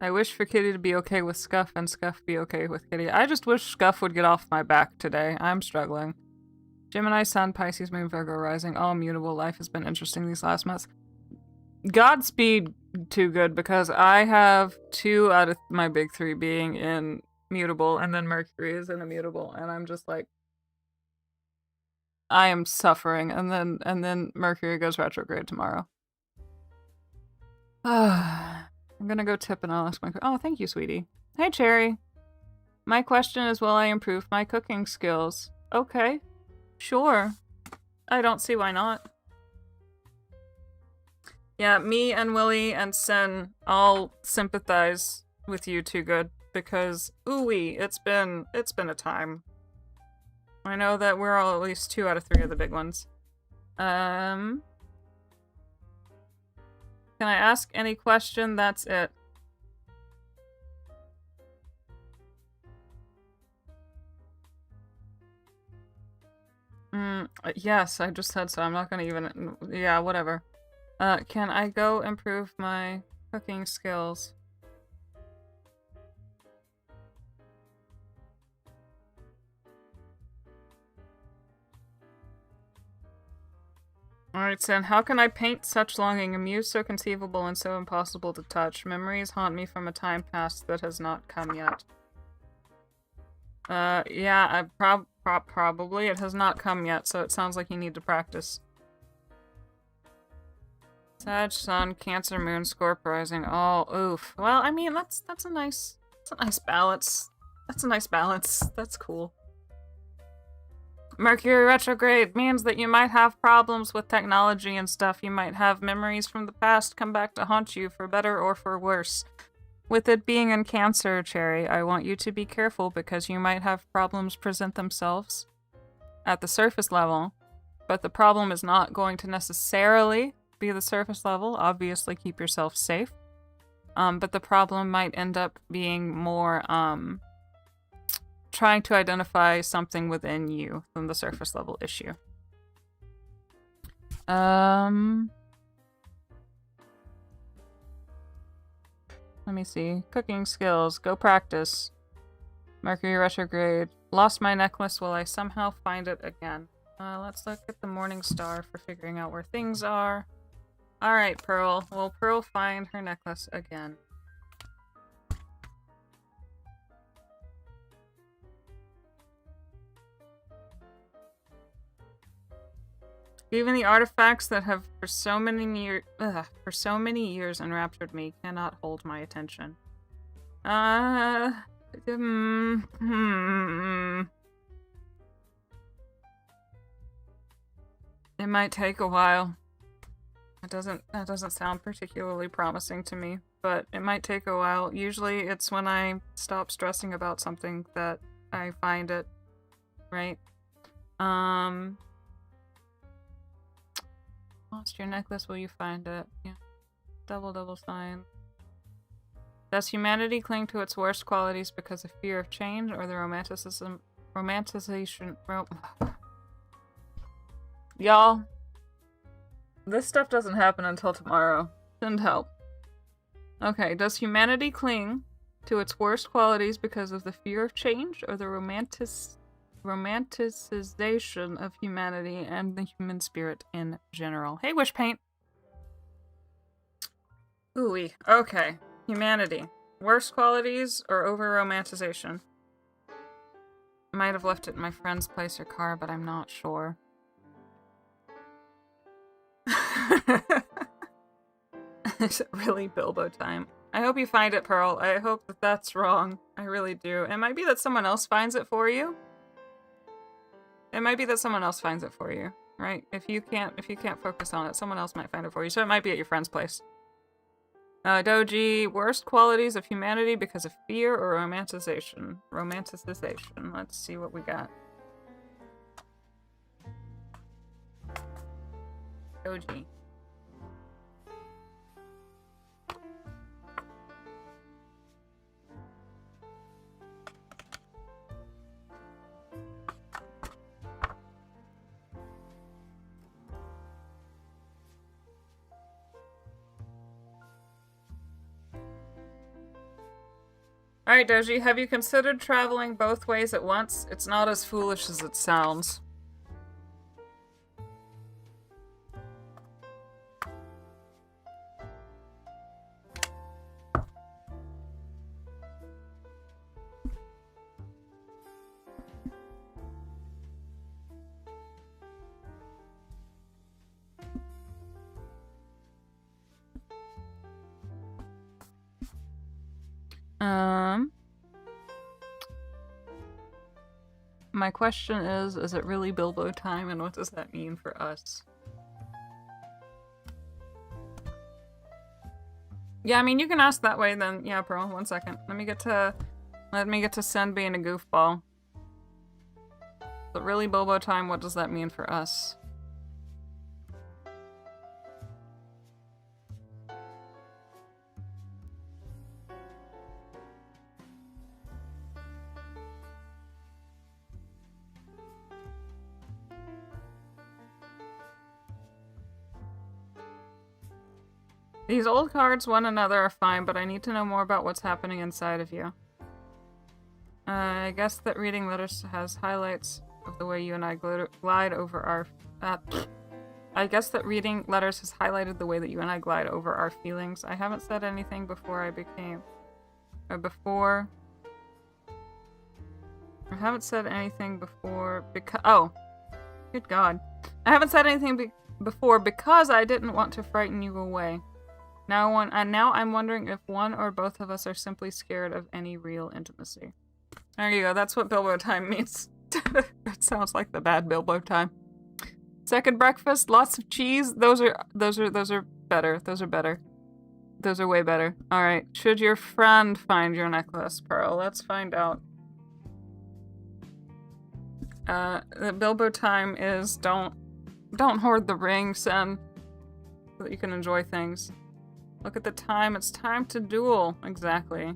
I wish for Kitty to be okay with Scuff and Scuff be okay with Kitty. I just wish Scuff would get off my back today. I'm struggling. Gemini, Sun, Pisces, Moon, Virgo, Rising, all mutable. Life has been interesting these last months. Godspeed, Too Good, because I have 2 out of my big 3 being in mutable, and then Mercury is in immutable, and I'm just like, I am suffering, and then Mercury goes retrograde tomorrow. I'm gonna go tip and I'll ask my... Oh, thank you, sweetie. Hey, Cherry. My question is, will I improve my cooking skills? Okay. Sure. I don't see why not. Yeah, me and Willie and Sen all sympathize with you, Too Good, because ooh-wee, it's been a time. I know that we're all at least 2 out of 3 of the big ones. Can I ask any question? That's it. Yes, I just said so. I'm not gonna even... Yeah, whatever. Can I go improve my cooking skills? Alright, Sen, how can I paint such longing, a muse so conceivable and so impossible to touch? Memories haunt me from a time past that has not come yet. Yeah, probably. It has not come yet, so it sounds like you need to practice. Sag, Sun, Cancer, Moon, Scorp, Rising. Oh, oof. Well, I mean, that's a nice balance. That's a nice balance. That's cool. Mercury retrograde means that you might have problems with technology and stuff. You might have memories from the past come back to haunt you, for better or for worse. With it being in Cancer, Cherry, I want you to be careful because you might have problems present themselves at the surface level, but the problem is not going to necessarily be the surface level. Obviously, keep yourself safe. But the problem might end up being more, trying to identify something within you than the surface level issue. Let me see. Cooking skills. Go practice. Mercury retrograde. Lost my necklace. Will I somehow find it again? Let's look at the Morning Star for figuring out where things are. Alright, Pearl. Will Pearl find her necklace again? Even the artifacts that have for so many years enraptured me cannot hold my attention. It might take a while. That doesn't sound particularly promising to me, but it might take a while. Usually it's when I stop stressing about something that I find it, right? Lost your necklace, will you find it? Yeah. Double sign. Does humanity cling to its worst qualities because of fear of change or the romanticization? Y'all, this stuff doesn't happen until tomorrow. Send help. Okay, does humanity cling to its worst qualities because of the fear of change or the romanticization of humanity and the human spirit in general? Hey, Wish Paint. Ooh-wee. Okay. Humanity. Worst qualities or over-romanticization? I might have left it in my friend's place or car, but I'm not sure. Is it really Bilbo time? I hope you find it, Pearl. I hope that that's wrong. I really do. It might be that someone else finds it for you. It might be that someone else finds it for you, right? If you can't focus on it, someone else might find it for you. So it might be at your friend's place. Doji, worst qualities of humanity because of fear or romanticization. Romanticization. Let's see what we got. Doji. Alright, Doji, have you considered traveling both ways at once? It's not as foolish as it sounds. My question is it really Bilbo time, and what does that mean for us? Yeah, I mean, you can ask that way then. Yeah, Pearl, 1 second. Let me get to Sen being a goofball. But really Bilbo time, what does that mean for us? These old cards, one another, are fine, but I need to know more about what's happening inside of you. I guess that reading letters has highlights of the way you and I glide over our... I guess that reading letters has highlighted the way that you and I glide over our feelings. I haven't said anything before I became... Or before... I haven't said anything before because... Oh! Good God. I haven't said anything before because I didn't want to frighten you away. Now I'm wondering if one or both of us are simply scared of any real intimacy. There you go. That's what Bilbo time means. It sounds like the bad Bilbo time. Second breakfast, lots of cheese. Those are better. Those are better. Those are way better. All right. Should your friend find your necklace, Pearl? Let's find out. The Bilbo time is don't hoard the ring, Sen, so that you can enjoy things. Look at the time. It's time to duel. Exactly.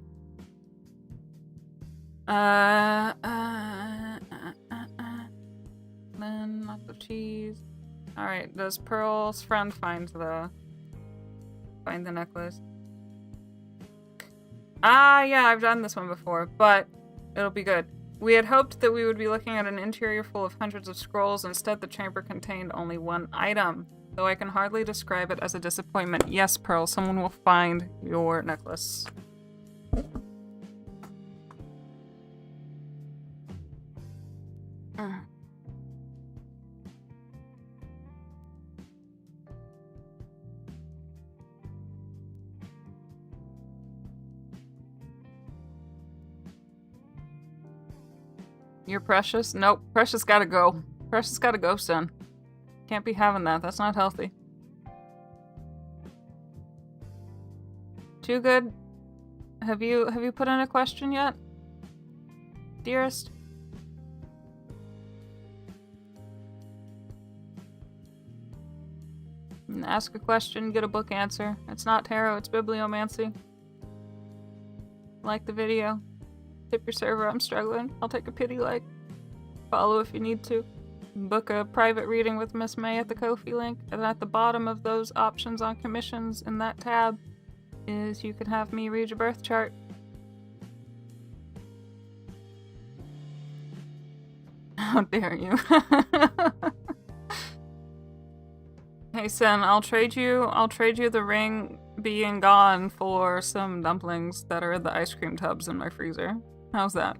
Then lots of cheese. All right. Does Pearl's friend find the necklace? Yeah, I've done this one before, but it'll be good. We had hoped that we would be looking at an interior full of hundreds of scrolls. Instead, the chamber contained only one item. Though I can hardly describe it as a disappointment. Yes, Pearl, someone will find your necklace. You're Precious? Nope. Precious gotta go. Precious gotta go, son. Can't be having that. That's not healthy. Too good? Have you put in a question yet? Dearest? Ask a question, get a book answer. It's not tarot, it's bibliomancy. Like the video. Tip your server, I'm struggling. I'll take a pity like. Follow if you need to. Book a private reading with Miss May at the Ko-fi link. And at the bottom of those options on commissions in that tab is you can have me read your birth chart. How dare you. Hey Sen, I'll trade you the ring being gone for some dumplings that are in the ice cream tubs in my freezer. How's that?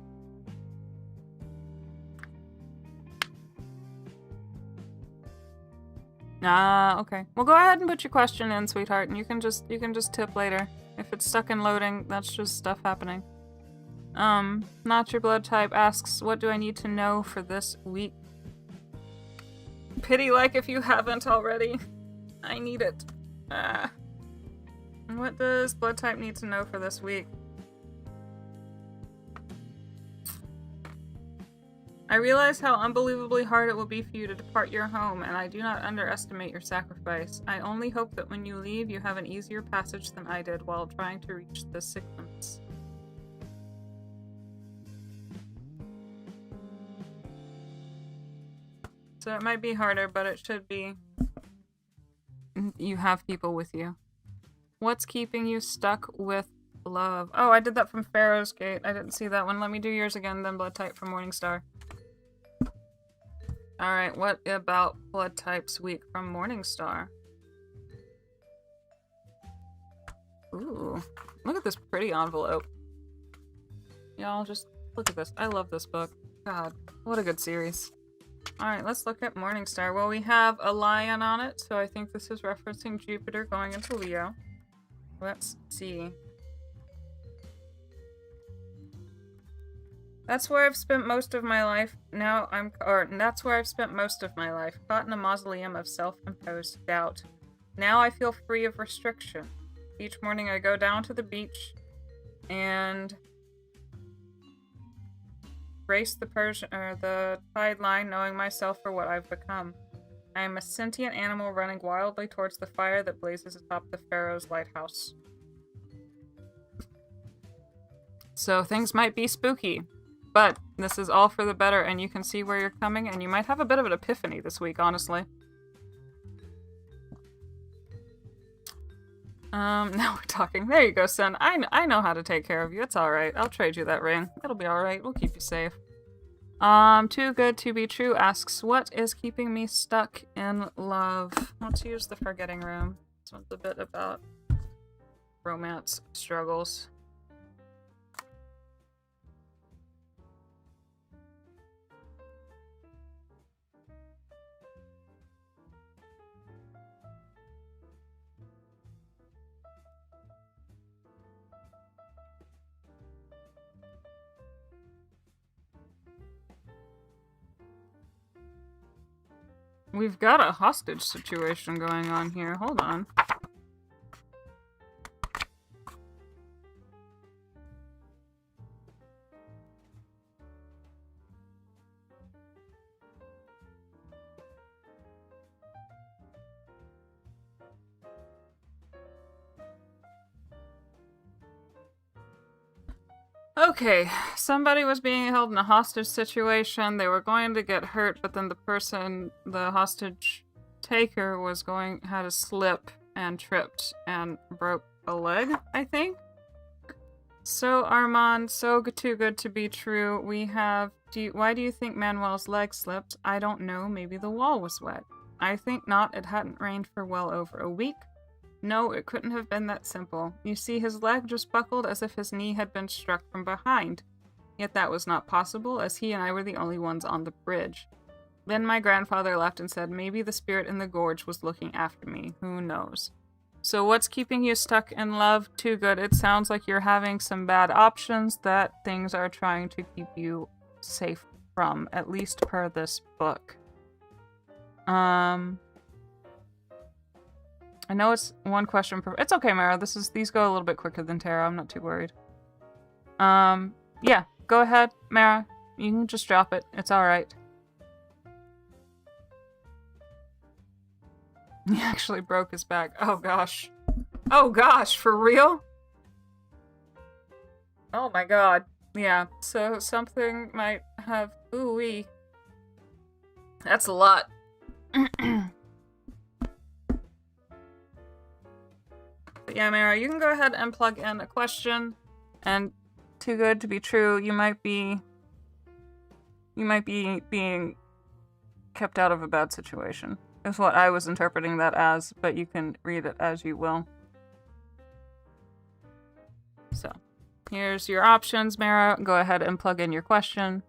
Okay. Well, go ahead and put your question in, sweetheart, and you can just tip later. If it's stuck in loading, that's just stuff happening. Not your blood type asks, what do I need to know for this week? Pity like if you haven't already. I need it. What does blood type need to know for this week? I realize how unbelievably hard it will be for you to depart your home, and I do not underestimate your sacrifice. I only hope that when you leave, you have an easier passage than I did while trying to reach the Cyclades. So it might be harder, but it should be. You have people with you. What's keeping you stuck with love? Oh, I did that from Pharaoh's Gate. I didn't see that one. Let me do yours again, then blood type from Morningstar. Alright, what about blood types week from Morningstar? Ooh, look at this pretty envelope. Y'all, just look at this. I love this book. God, what a good series. Alright, let's look at Morningstar. Well, we have a lion on it, so I think this is referencing Jupiter going into Leo. Let's see. That's where I've spent most of my life. That's where I've spent most of my life, caught in a mausoleum of self-imposed doubt. Now I feel free of restriction. Each morning I go down to the beach and brace the tide line, knowing myself for what I've become. I am a sentient animal running wildly towards the fire that blazes atop the Pharaoh's lighthouse. So things might be spooky. But this is all for the better, and you can see where you're coming, and you might have a bit of an epiphany this week, honestly. Now we're talking. There you go, son. I know how to take care of you. It's alright. I'll trade you that ring. It'll be alright. We'll keep you safe. Too good to be true asks, what is keeping me stuck in love? Let's use the forgetting room. This one's a bit about romance struggles. We've got a hostage situation going on here. Hold on. Okay, somebody was being held in a hostage situation. They were going to get hurt, but then the hostage taker had a slip and tripped and broke a leg, I think. So Armand, too good to be true. Why do you think Manuel's leg slipped? I don't know, maybe the wall was wet. I think not, it hadn't rained for well over a week. No, it couldn't have been that simple. You see, his leg just buckled as if his knee had been struck from behind. Yet that was not possible, as he and I were the only ones on the bridge. Then my grandfather laughed and said, maybe the spirit in the gorge was looking after me. Who knows? So what's keeping you stuck in love? Too good. It sounds like you're having some bad options that things are trying to keep you safe from, at least per this book. I know it's one question per... It's okay, Mara. These go a little bit quicker than Tara. I'm not too worried. Yeah. Go ahead, Mara. You can just drop it. It's alright. He actually broke his back. Oh, gosh. Oh, gosh. For real? Oh, my God. Yeah. So something might have... Ooh-wee. That's a lot. But yeah, Mara, you can go ahead and plug in a question, and too good to be true, you might be being kept out of a bad situation, is what I was interpreting that as, but you can read it as you will. So, here's your options, Mara. Go ahead and plug in your question.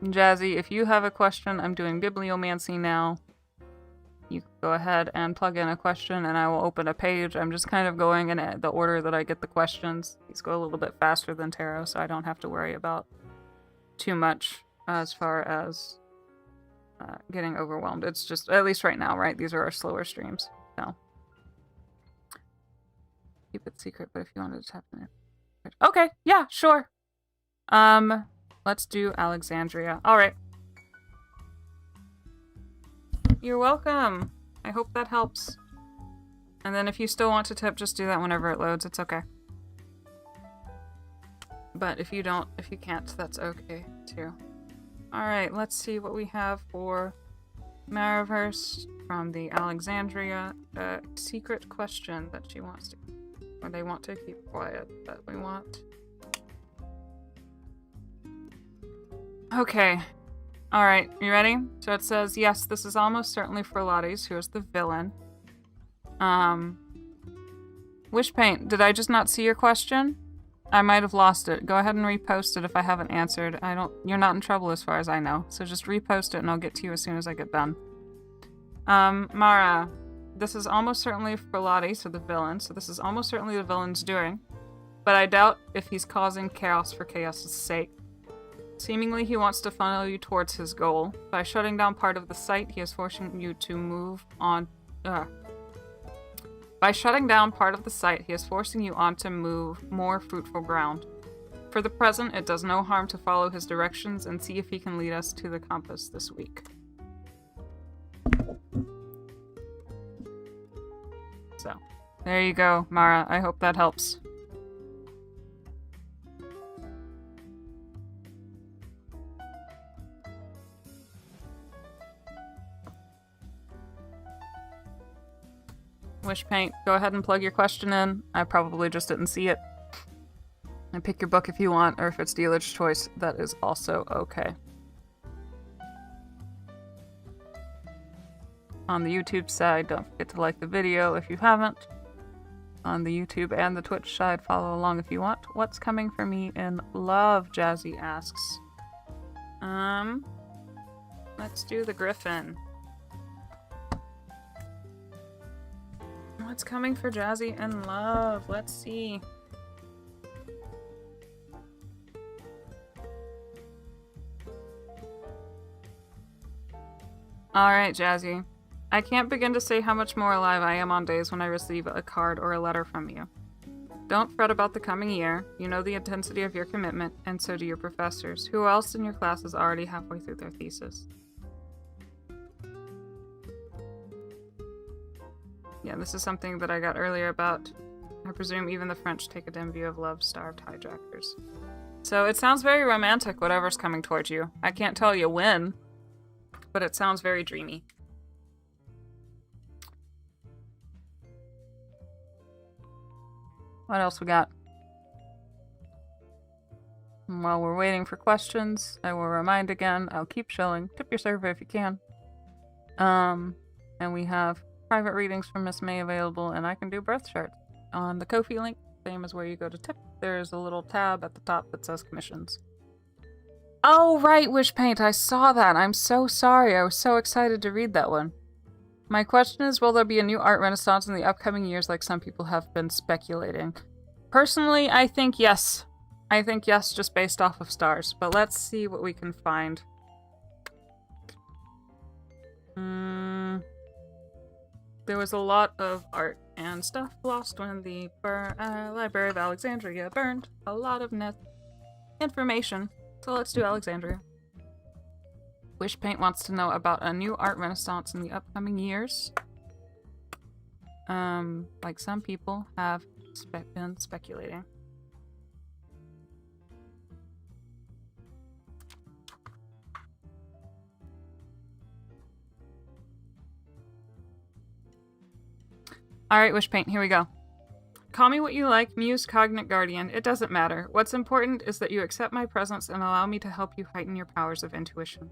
Jazzy, if you have a question, I'm doing bibliomancy now. you can go ahead and plug in a question and I will open a page. I'm just kind of going in the order that I get the questions. These go a little bit faster than tarot, so I don't have to worry about too much as far as getting overwhelmed. It's just, at least right now, right? These are our slower streams, so. Keep it secret, but if you wanted to tap in it. Okay, yeah, sure. Let's do Alexandria. All right. You're welcome. I hope that helps. And then if you still want to tip, just do that whenever it loads. It's okay. But if you can't, that's okay too. Alright, let's see what we have for Mariverse from the Alexandria. Secret question that she wants to, or they want to keep quiet, that we want. Okay. Alright, you ready? So it says, yes, this is almost certainly for Lotties, who is the villain. Wishpaint, did I just not see your question? I might have lost it. Go ahead and repost it if I haven't answered. You're not in trouble as far as I know. So just repost it and I'll get to you as soon as I get done. Mara, this is almost certainly for Lottie, so the villain. So this is almost certainly the villain's doing. But I doubt if he's causing chaos for chaos's sake. Seemingly he wants to funnel you towards his goal. By shutting down part of the site, he is forcing you to move on... By shutting down part of the site, he is forcing you on to move more fruitful ground. For the present, it does no harm to follow his directions and see if he can lead us to the compass this week. So, there you go, Mara. I hope that helps. Wishpaint, go ahead and plug your question in. I probably just didn't see it. And pick your book if you want, or if it's dealer's choice, that is also okay. On the YouTube side, don't forget to like the video if you haven't. On the YouTube and the Twitch side, follow along if you want. What's coming for me in love, Jazzy asks. Let's do the Griffin. What's coming for Jazzy in love? Let's see. Alright, Jazzy. I can't begin to say how much more alive I am on days when I receive a card or a letter from you. Don't fret about the coming year. You know the intensity of your commitment, and so do your professors. Who else in your class is already halfway through their thesis? Yeah, this is something that I got earlier about. I presume even the French take a dim view of love-starved hijackers. So it sounds very romantic, whatever's coming towards you. I can't tell you when, but it sounds very dreamy. What else we got? And while we're waiting for questions, I will remind again, I'll keep showing. Tip your survey if you can. And we have private readings from Miss May available, and I can do birth charts. On the Ko-fi link, same as where you go to tip, there's a little tab at the top that says commissions. Oh, right, Wishpaint, I saw that. I'm so sorry. I was so excited to read that one. My question is, will there be a new art renaissance in the upcoming years like some people have been speculating? Personally, I think yes. I think yes, just based off of stars. But let's see what we can find. There was a lot of art and stuff lost when the Library of Alexandria burned. A lot of information. So let's do Alexandria. Wishpaint wants to know about a new art renaissance in the upcoming years. Like some people have been speculating. Alright, Wishpaint, here we go. Call me what you like, Muse, Cognate Guardian, it doesn't matter. What's important is that you accept my presence and allow me to help you heighten your powers of intuition.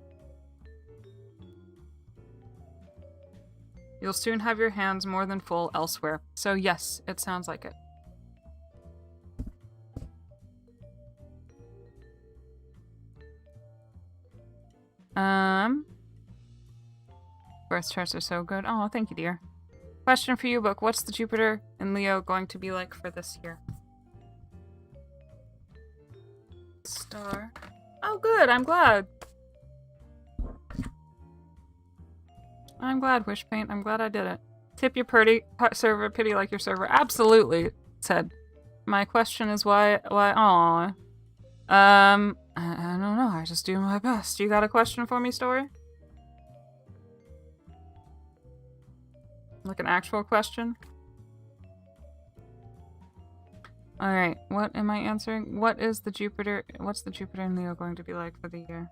You'll soon have your hands more than full elsewhere. So yes, it sounds like it. Birth charts are so good. Oh, thank you, dear. Question for you, book. What's the Jupiter in Leo going to be like for this year? Star. Oh, good. I'm glad. I'm glad, Wishpaint. I'm glad I did it. Tip your server, pity like your server. Absolutely, said. My question is why, aw. I don't know. I just do my best. You got a question for me, Story? Like an actual question? Alright, what am I answering? What's the Jupiter in Leo going to be like for the year?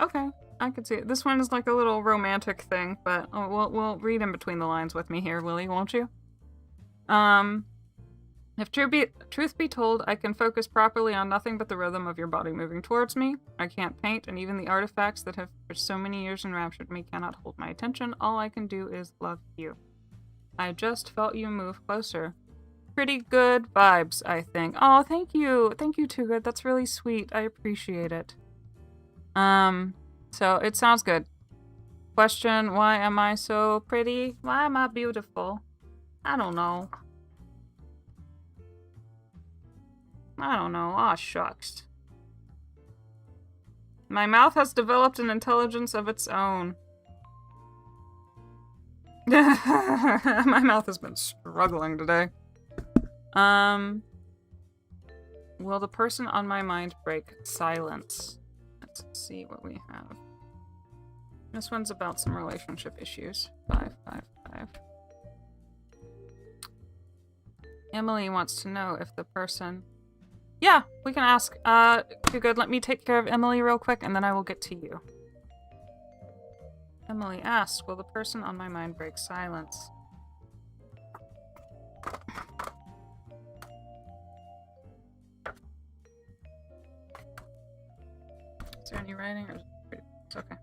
Okay, I could see it. This one is like a little romantic thing, but we'll read in between the lines with me here, Willie, won't you? If truth be told, I can focus properly on nothing but the rhythm of your body moving towards me. I can't paint, and even the artifacts that have for so many years enraptured me cannot hold my attention. All I can do is love you. I just felt you move closer. Pretty good vibes, I think. Oh, thank you. Thank you, Too Good. That's really sweet. I appreciate it. So it sounds good. Question, why am I so pretty? Why am I beautiful? I don't know. Aw, shucks. My mouth has developed an intelligence of its own. My mouth has been struggling today. Will the person on my mind break silence? Let's see what we have. This one's about some relationship issues. 555. Emily wants to know if the person... Yeah, we can ask. Too good. Let me take care of Emily real quick, and then I will get to you. Emily asks, will the person on my mind break silence? Is there any writing, or is it... It's okay.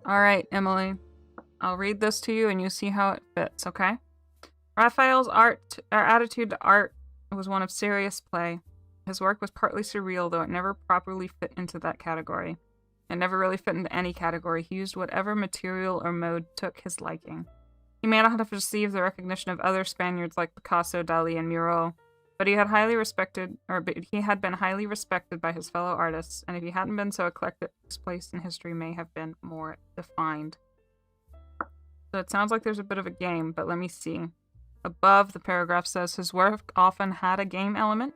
Alright, Emily. I'll read this to you and you see how it fits, okay? Raphael's attitude to art was one of serious play. His work was partly surreal, though it never properly fit into that category. It never really fit into any category. He used whatever material or mode took his liking. He may not have received the recognition of other Spaniards like Picasso, Dali, and Miro, but he had been highly respected by his fellow artists, and if he hadn't been so eclectic, his place in history may have been more defined. So it sounds like there's a bit of a game, but let me see. Above, the paragraph says, his work often had a game element.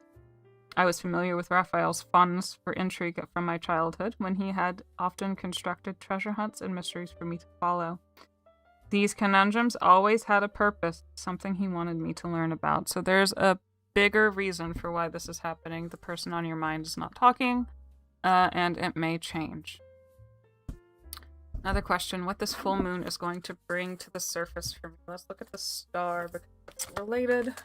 I was familiar with Raphael's fondness for intrigue from my childhood, when he had often constructed treasure hunts and mysteries for me to follow. These conundrums always had a purpose, something he wanted me to learn about. So there's a bigger reason for why this is happening. The person on your mind is not talking, and it may change. Another question, what this full moon is going to bring to the surface for me. Let's look at the star because it's related.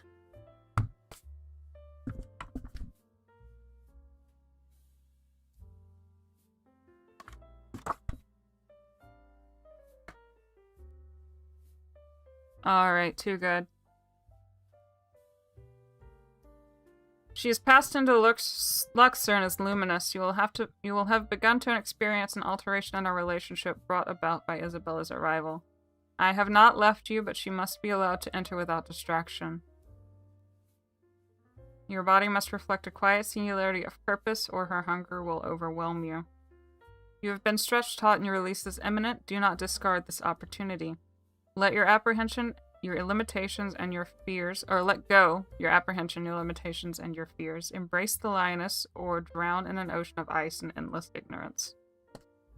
Alright, too good. She is passed into Luxor and is luminous. You will have begun to experience an alteration in our relationship brought about by Isabella's arrival. I have not left you, but she must be allowed to enter without distraction. Your body must reflect a quiet singularity of purpose, or her hunger will overwhelm you. You have been stretched taut and your release is imminent. Do not discard this opportunity. Let your apprehension, your limitations, and your fears, or let go your apprehension, your limitations, and your fears. Embrace the lioness, or drown in an ocean of ice and endless ignorance.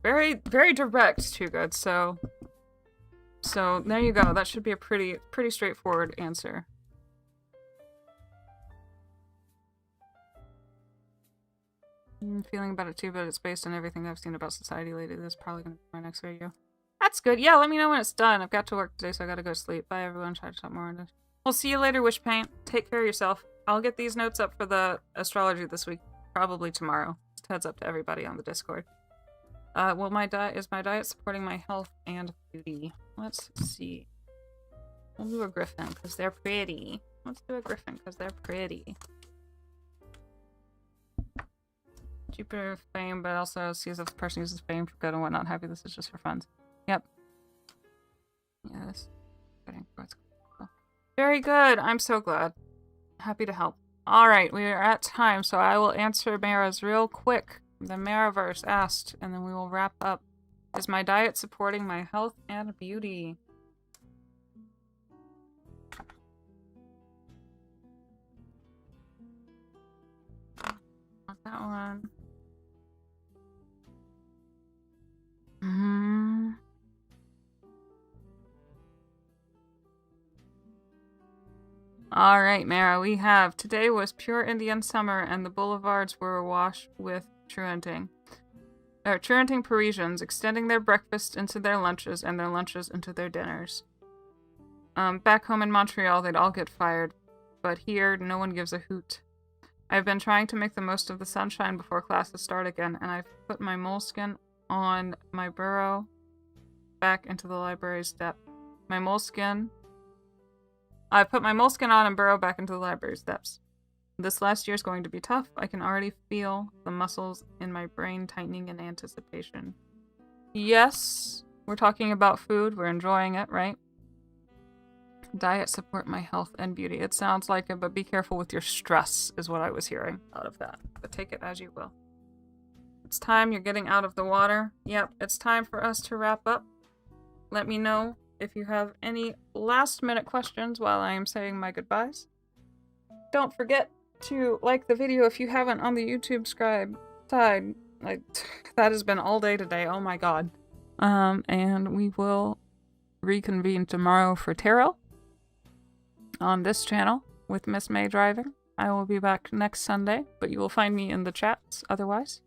Very, very direct, Too Good. So there you go. That should be a pretty straightforward answer. Feeling about it too, but it's based on everything I've seen about society lately. This is probably going to be my next video. That's good. Yeah, let me know when it's done. I've got to work today, so I gotta go to sleep. Bye, everyone. Try to talk more on this. We'll see you later, Wishpaint. Take care of yourself. I'll get these notes up for the astrology this week. Probably tomorrow. Just heads up to everybody on the Discord. Well, my diet supporting my health and beauty? Let's see. We'll do a griffin because they're pretty. Let's do a griffin because they're pretty. Jupiter fame, but also sees if the person uses fame for good and whatnot. Happy this is just for fun. Yep. Yes. Very good. I'm so glad. Happy to help. Alright, we are at time, so I will answer Mara's real quick. The Maraverse asked, and then we will wrap up. Is my diet supporting my health and beauty? Not that one. Alright, Mara, we have today was pure Indian summer and the boulevards were awash with truanting Parisians, extending their breakfast into their lunches and their lunches into their dinners. Back home in Montreal, they'd all get fired, but here, no one gives a hoot. I've been trying to make the most of the sunshine before classes start again, and I've put my moleskin on my burrow back into the library's depth. I put my moleskin on and burrow back into the library's depths. This last year is going to be tough. I can already feel the muscles in my brain tightening in anticipation. Yes, we're talking about food. We're enjoying it, right? Diet support my health and beauty. It sounds like it, but be careful with your stress is what I was hearing out of that. But take it as you will. It's time. You're getting out of the water. Yep, it's time for us to wrap up. Let me know if you have any last-minute questions while I am saying my goodbyes. Don't forget to like the video if you haven't on the YouTube scribe side. Like, that has been all day today. Oh my god. And we will reconvene tomorrow for tarot on this channel with Miss May driving. I will be back next Sunday, but you will find me in the chats otherwise.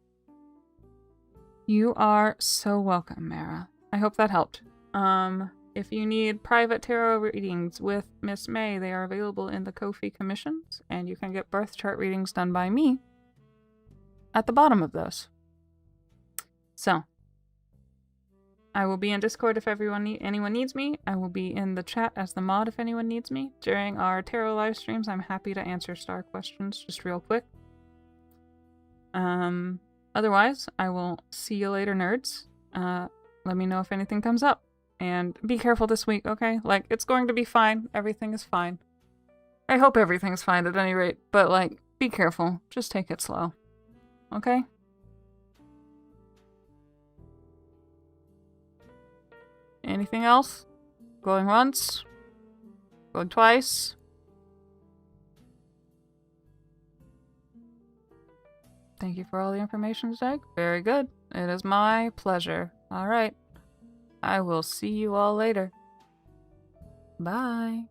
You are so welcome, Mara. I hope that helped. If you need private tarot readings with Miss May, they are available in the Ko-fi commissions, and you can get birth chart readings done by me at the bottom of those. So, I will be in Discord if anyone needs me. I will be in the chat as the mod if anyone needs me. During our tarot live streams, I'm happy to answer star questions just real quick. Otherwise, I will see you later, nerds. Let me know if anything comes up. And be careful this week, okay? Like, it's going to be fine. Everything is fine. I hope everything's fine at any rate. But, like, be careful. Just take it slow. Okay? Anything else? Going once? Going twice? Thank you for all the information today. Very good. It is my pleasure. Alright. I will see you all later. Bye.